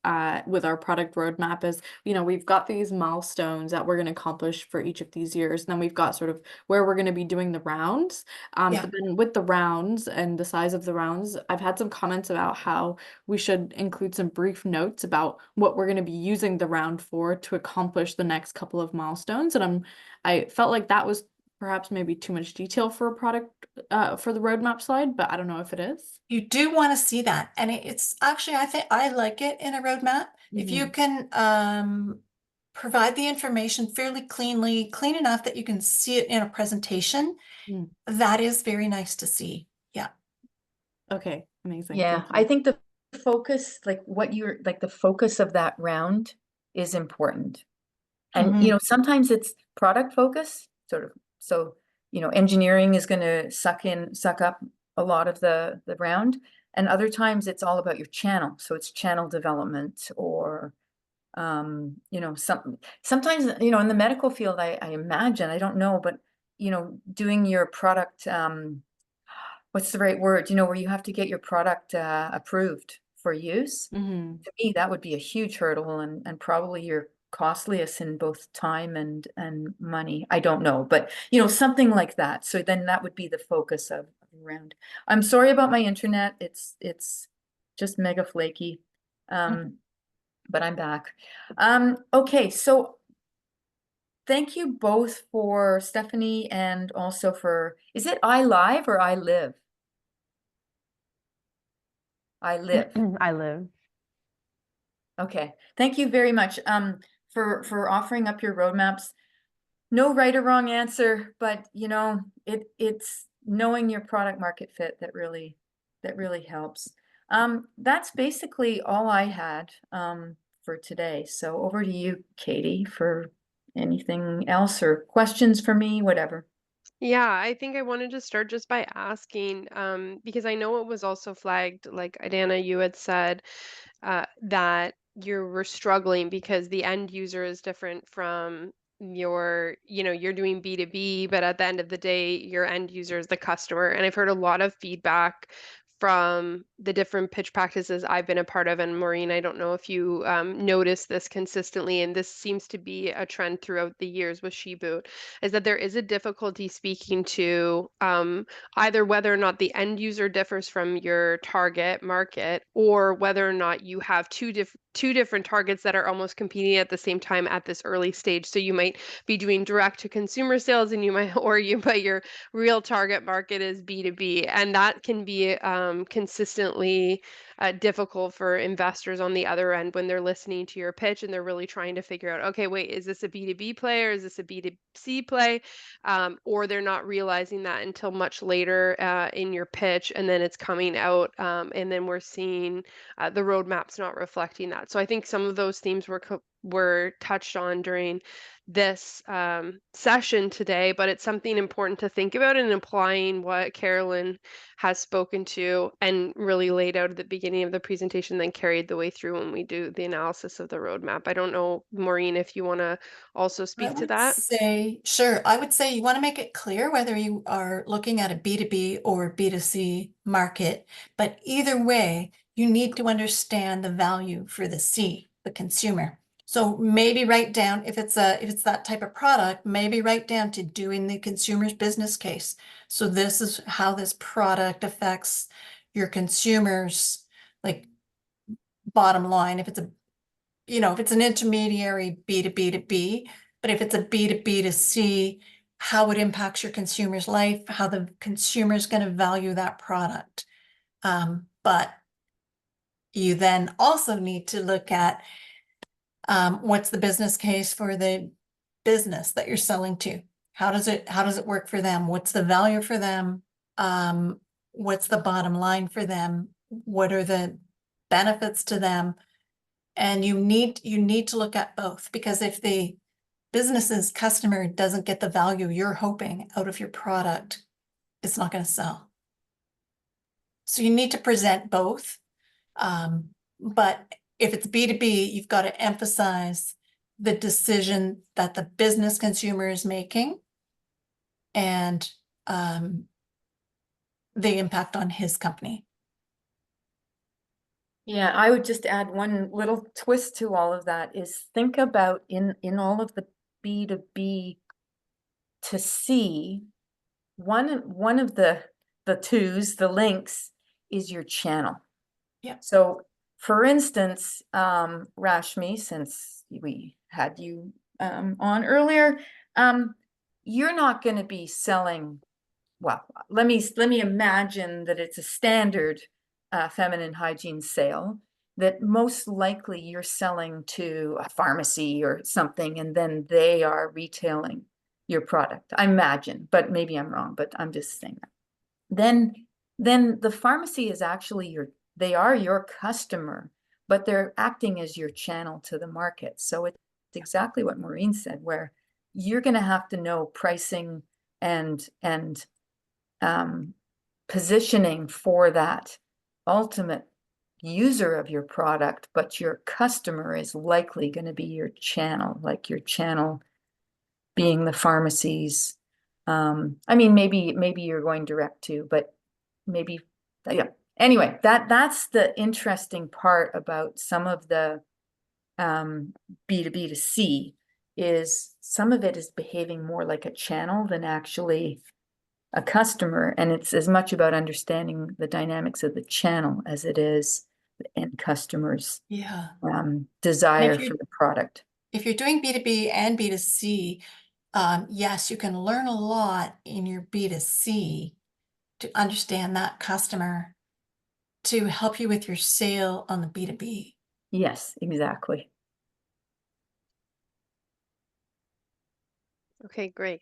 with our product roadmap is, you know, we've got these milestones that we're going to accomplish for each of these years, and then we've got sort of where we're going to be doing the rounds. Yeah. But then with the rounds and the size of the rounds, I've had some comments about how we should include some brief notes about what we're going to be using the round for to accomplish the next couple of milestones. And I felt like that was perhaps maybe too much detail for a product for the roadmap slide, but I don't know if it is. You do want to see that. And it's actually, I think I like it in a roadmap. If you can provide the information fairly clean enough that you can see it in a presentation, that is very nice to see. Yeah. Okay, amazing. Yeah, I think the focus, like what you're like, the focus of that round is important. And you know, sometimes it's product focus, sort of. So, you know, engineering is going to suck up a lot of the round, and other times it's all about your channel. So it's channel development, or you know, sometimes, you know, in the medical field, I imagine, I don't know, but you know, doing your product, what's the right word? You know, where you have to get your product approved for use. To me, that would be a huge hurdle, and probably your costliest in both time and money. I don't know, but you know, something like that. So then that would be the focus of the round. I'm sorry about my internet. It's just mega flaky. But I'm back. Okay, so thank you both for Stephanie, and also for, is it I Live or I Live? I Live. I live. Okay, thank you very much for offering up your roadmaps. No right or wrong answer, but you know, it's knowing your product market fit that really helps. That's basically all I had for today. So over to you, Katie, for anything else or questions for me, whatever. Yeah, I think I wanted to start just by asking, because I know it was also flagged, like Idana, you had said, that you were struggling because the end user is different from you're doing B2B, but at the end of the day, your end user is the customer. And I've heard a lot of feedback from the different pitch practices I've been a part of. And Maureen, I don't know if you notice this consistently, and this seems to be a trend throughout the years with Sheboot, is that there is a difficulty speaking to either whether or not the end user differs from your target market, or whether or not you have two different targets that are almost competing at the same time at this early stage. So you might be doing direct to consumer sales, and but your real target market is B2B, and that can be consistently difficult for investors on the other end when they're listening to your pitch and they're really trying to figure out, okay, wait, is this a B2B play or is this a B2C play? Or they're not realizing that until much later in your pitch, and then it's coming out, and then we're seeing the roadmap's not reflecting that. So I think some of those themes were touched on during this session today, but it's something important to think about, and applying what Carolyn has spoken to and really laid out at the beginning of the presentation, then carried the way through when we do the analysis of the roadmap. I don't know, Maureen, if you want to also I speak to would that. say, sure. I would say you want to make it clear whether you are looking at a B2B or B2C market, but either way, you need to understand the value for the C, the consumer. So maybe write down, if it's that type of product, maybe write down to doing the consumer's business case. So this is how this product affects your consumers, like bottom line. If it's an intermediary B2B to B, but if it's a B2B to C, how it impacts your consumer's life, how the consumer is going to value that product. But you then also need to look at what's the business case for the business that you're selling to. How does it work for them? What's the value for them? What's the bottom line for them? What are the benefits to them? And you need to look at both, because if the business's customer doesn't get the value you're hoping out of your product, it's not going to sell. So you need to present both. But if it's B2B, you've got to emphasize the decision that the business consumer is making and the impact on his company. Yeah, I would just add one little twist to all of that is think about in all of the B2B to C, one of the twos, the links, is your channel. Yeah. So for instance, Rashmi, since we had you on earlier, you're not going to be selling, well, let me imagine that it's a standard feminine hygiene sale that most likely you're selling to a pharmacy or something, and then they are retailing your product. I imagine, but maybe I'm wrong, but I'm just saying that. Then the pharmacy is actually they are your customer, but they're acting as your channel to the market. So it's exactly what Maureen said, where you're going to have to know pricing and positioning for that ultimate user of your product, but your customer is likely going to be your channel, like your channel being the pharmacies. I mean, maybe you're going direct to, but maybe, yeah. Anyway, that's the interesting part about some of the B2B to C, is some of it is behaving more like a channel than actually a customer, and it's as much about understanding the dynamics of the channel as it is the end customer's desire for the product. If you're doing B2B and B2C, yes, you can learn a lot in your B2C to understand that customer to help you with your sale on the B2B. Yes, exactly. Okay, great.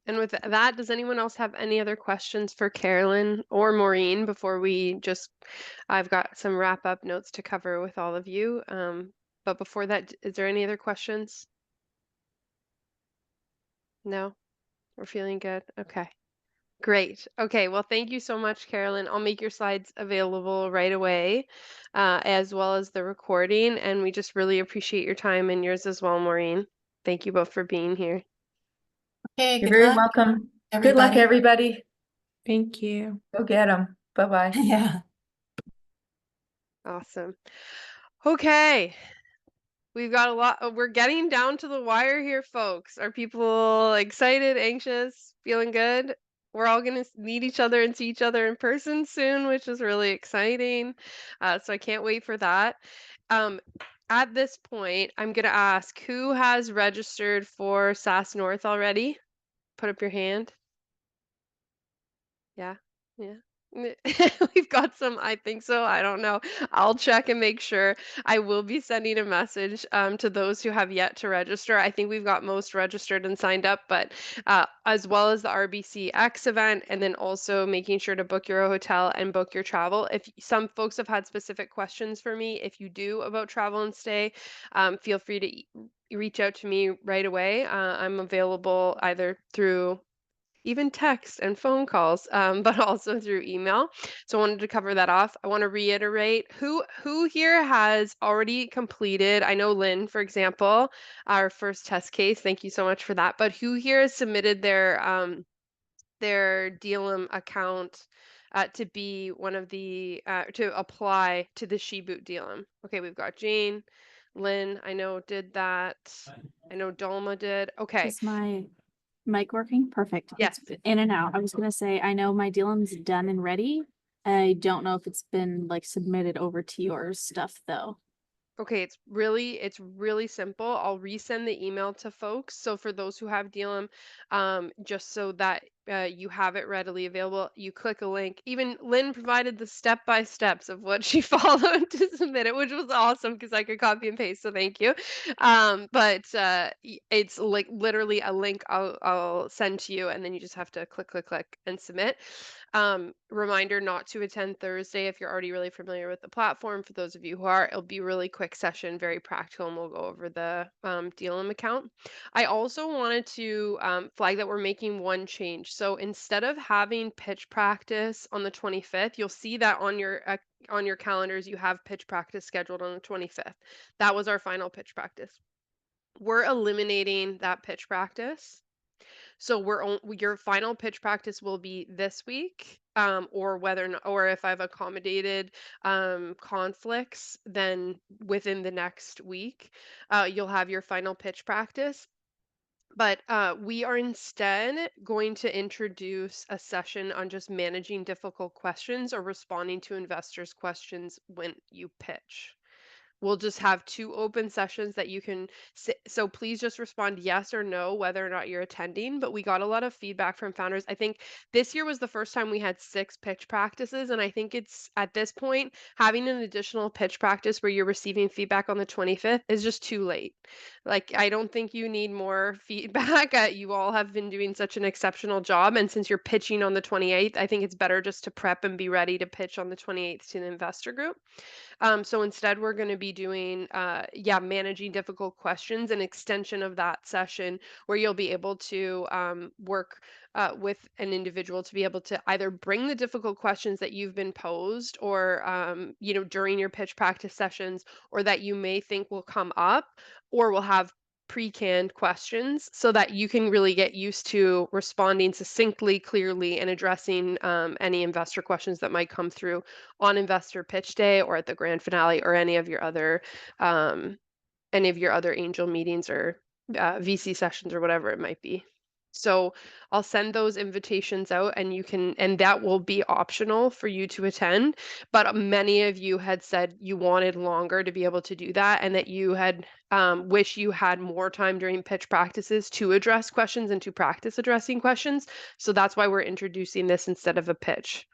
And with that, does anyone else have any other questions for Carolyn or Maureen before I've got some wrap up notes to cover with all of you. But before that, is there any other questions? No? We're feeling good? Okay. Great. Okay, well, thank you so much, Carolyn. I'll make your slides available right away, as well as the recording. And we just really appreciate your time, and yours as well, Maureen. Thank you both for being here. Okay, You're good very luck, welcome. Good luck, everybody. Thank you. Go get them. Bye-bye. Yeah. Awesome. Okay. We've got a lot. We're getting down to the wire here, folks. Are people excited, anxious, feeling good? We're all going to meet each other and see each other in person soon, which is really exciting. So I can't wait for that. At this point, I'm going to ask who has registered for SAS North already? Put up your hand. Yeah. Yeah. We've got some, I think so. I don't know. I'll check and make sure. I will be sending a message to those who have yet to register. I think we've got most registered and signed up, but as well as the RBCX event, and then also making sure to book your hotel and book your travel. If some folks have had specific questions for me, if you do about travel and stay, feel free to reach out to me right away. I'm available either through even text and phone calls, but also through email. So I wanted to cover that off. I want to reiterate who here has already completed. I know Lynn, for example, our first test case. Thank you so much for that. But who here has submitted their DLM account to be one of the to apply to the SheBoot DLM? Okay, we've got Jane, Lynn. I know did that. I know Dolma did. Okay. Is my mic working? Perfect. Yes. It's in and out. I was gonna say, I know my DLM's done and ready. I don't know if it's been like submitted over to your stuff though. Okay, it's really simple. I'll resend the email to folks. So for those who have DLM, just so that you have it readily available, you click a link. Even Lynn provided the step-by-steps of what she followed to submit it, which was awesome because I could copy and paste. So thank you. But it's like literally a link I'll send to you, and then you just have to click, and submit. Reminder not to attend Thursday if you're already really familiar with the platform. For those of you who are, it'll be a really quick session, very practical, and we'll go over the DLM account. I also wanted to flag that we're making one change. So instead of having pitch practice on the 25th, you'll see that on your calendars you have pitch practice scheduled on the 25th. That was our final pitch practice. We're eliminating that pitch practice. So your final pitch practice will be this week, or whether or not, or if I've accommodated conflicts, then within the next week, you'll have your final pitch practice. But we are instead going to introduce a session on just managing difficult questions or responding to investors' questions when you pitch. We'll just have 2 open sessions that you can so please just respond yes or no whether or not you're attending. But we got a lot of feedback from founders. I think this year was the first time we had 6 pitch practices, and I think it's at this point having an additional pitch practice where you're receiving feedback on the 25th is just too late. Like, I don't think you need more feedback. You all have been doing such an exceptional job, and since you're pitching on the 28th, I think it's better just to prep and be ready to pitch on the 28th to the investor group. So instead, we're going to be doing, managing difficult questions, an extension of that session where you'll be able to work with an individual to be able to either bring the difficult questions that you've been posed or, during your pitch practice sessions, or that you may think will come up, or will have pre-canned questions so that you can really get used to responding succinctly, clearly, and addressing any investor questions that might come through on investor pitch day or at the grand finale or any of your other angel meetings or VC sessions or whatever it might be. So I'll send those invitations out, and that will be optional for you to attend. But many of you had said you wanted longer to be able to do that, and that you had wish you had more time during pitch practices to address questions and to practice addressing questions. So that's why we're introducing this instead of a pitch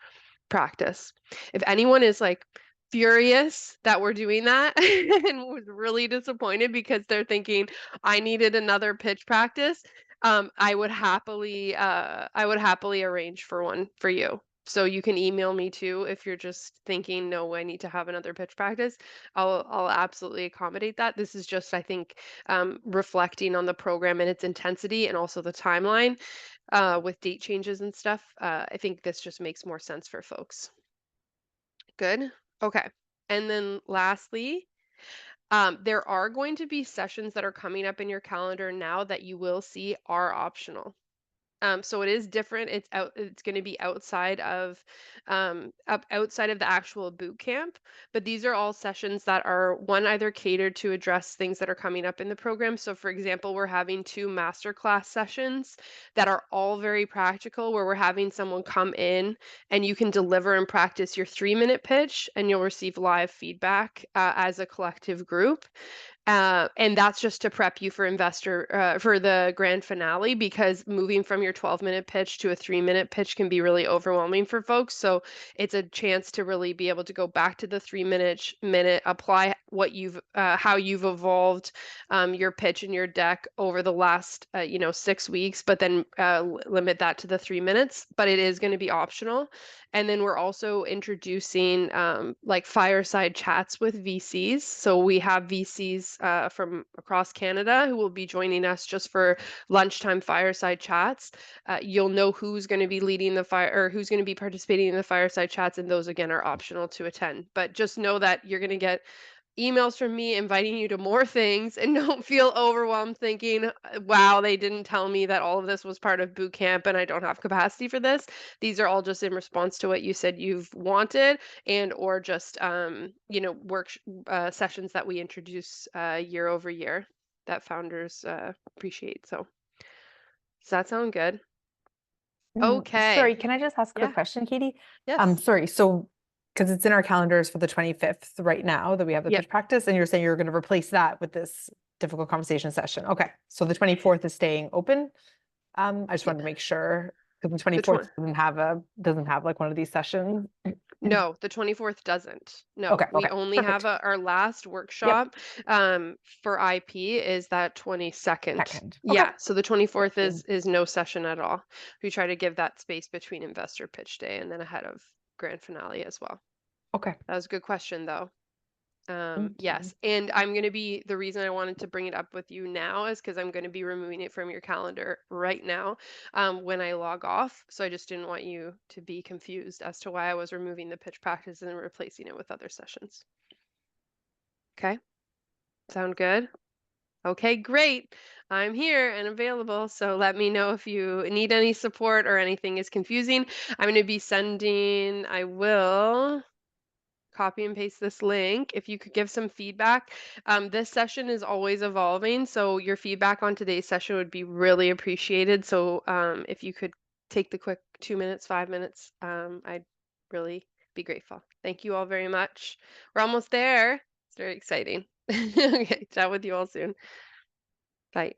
practice. If anyone is like furious that we're doing that and was really disappointed because they're thinking I needed another pitch practice, I would happily arrange for one for you. So you can email me too if you're just thinking, no, I need to have another pitch practice. I'll absolutely accommodate that. This is just, I think, reflecting on the program and its intensity and also the timeline with date changes and stuff. I think this just makes more sense for folks. Good. Okay. And then lastly, There are going to be sessions that are coming up in your calendar now that you will see are optional. So it is different. It's going to be outside of the actual boot camp. But these are all sessions that are either catered to address things that are coming up in the program. So for example, we're having 2 masterclass sessions that are all very practical, where we're having someone come in and you can deliver and practice your 3-minute pitch, and you'll receive live feedback as a collective group. And that's just to prep you for for the grand finale, because moving from your 12-minute pitch to a 3-minute pitch can be really overwhelming for folks. So it's a chance to really be able to go back to the 3-minute, apply how you've evolved your pitch and your deck over the last 6 weeks, but then limit that to the 3 minutes. But it is going to be optional. And then we're also introducing like fireside chats with VCs. So we have VCs from across Canada who will be joining us just for lunchtime fireside chats. You'll know who's going to be leading or who's going to be participating in the fireside chats, and those again are optional to attend. But just know that you're going to get emails from me inviting you to more things, and don't feel overwhelmed thinking, wow, they didn't tell me that all of this was part of boot camp and I don't have capacity for this. These are all just in response to what you said you've wanted, and or just work sessions that we introduce year over year that founders appreciate. So does that sound good? Okay. Sorry, can I just ask a Yeah. quick question, Katie? Yes. Sorry, so because it's in our calendars for the 25th right now that we have the Yep. pitch practice, and you're saying you're going to replace that with this difficult conversation session. Okay, so the 24th is staying open. I just wanted to make sure, because the 24th doesn't have like one of these sessions. No, the 24th doesn't. No, Okay, we okay, only have perfect. our last workshop for IP is that 22nd. Second. Yeah, Okay. so the 24th Thank you. is no session at all. We try to give that space between investor pitch day and then ahead of grand finale as well. Okay. That was a good question though. Thank Yes, and the reason I wanted to bring it up with you now is because I'm going to be removing it from your calendar right now when I log off. So I just didn't want you to be confused as to why I was removing the pitch practice and replacing it with other sessions. Okay, sound good? Okay, great. I'm here and available, so let me know if you need any support or anything is confusing. I'm going to be I will copy and paste this link. If you could give some feedback. This session is always evolving, so your feedback on today's session would be really appreciated. So if you could take the quick 2 minutes, 5 minutes, I'd really be grateful. Thank you all very much. We're almost there. It's very exciting. Okay, chat with you all soon. Bye.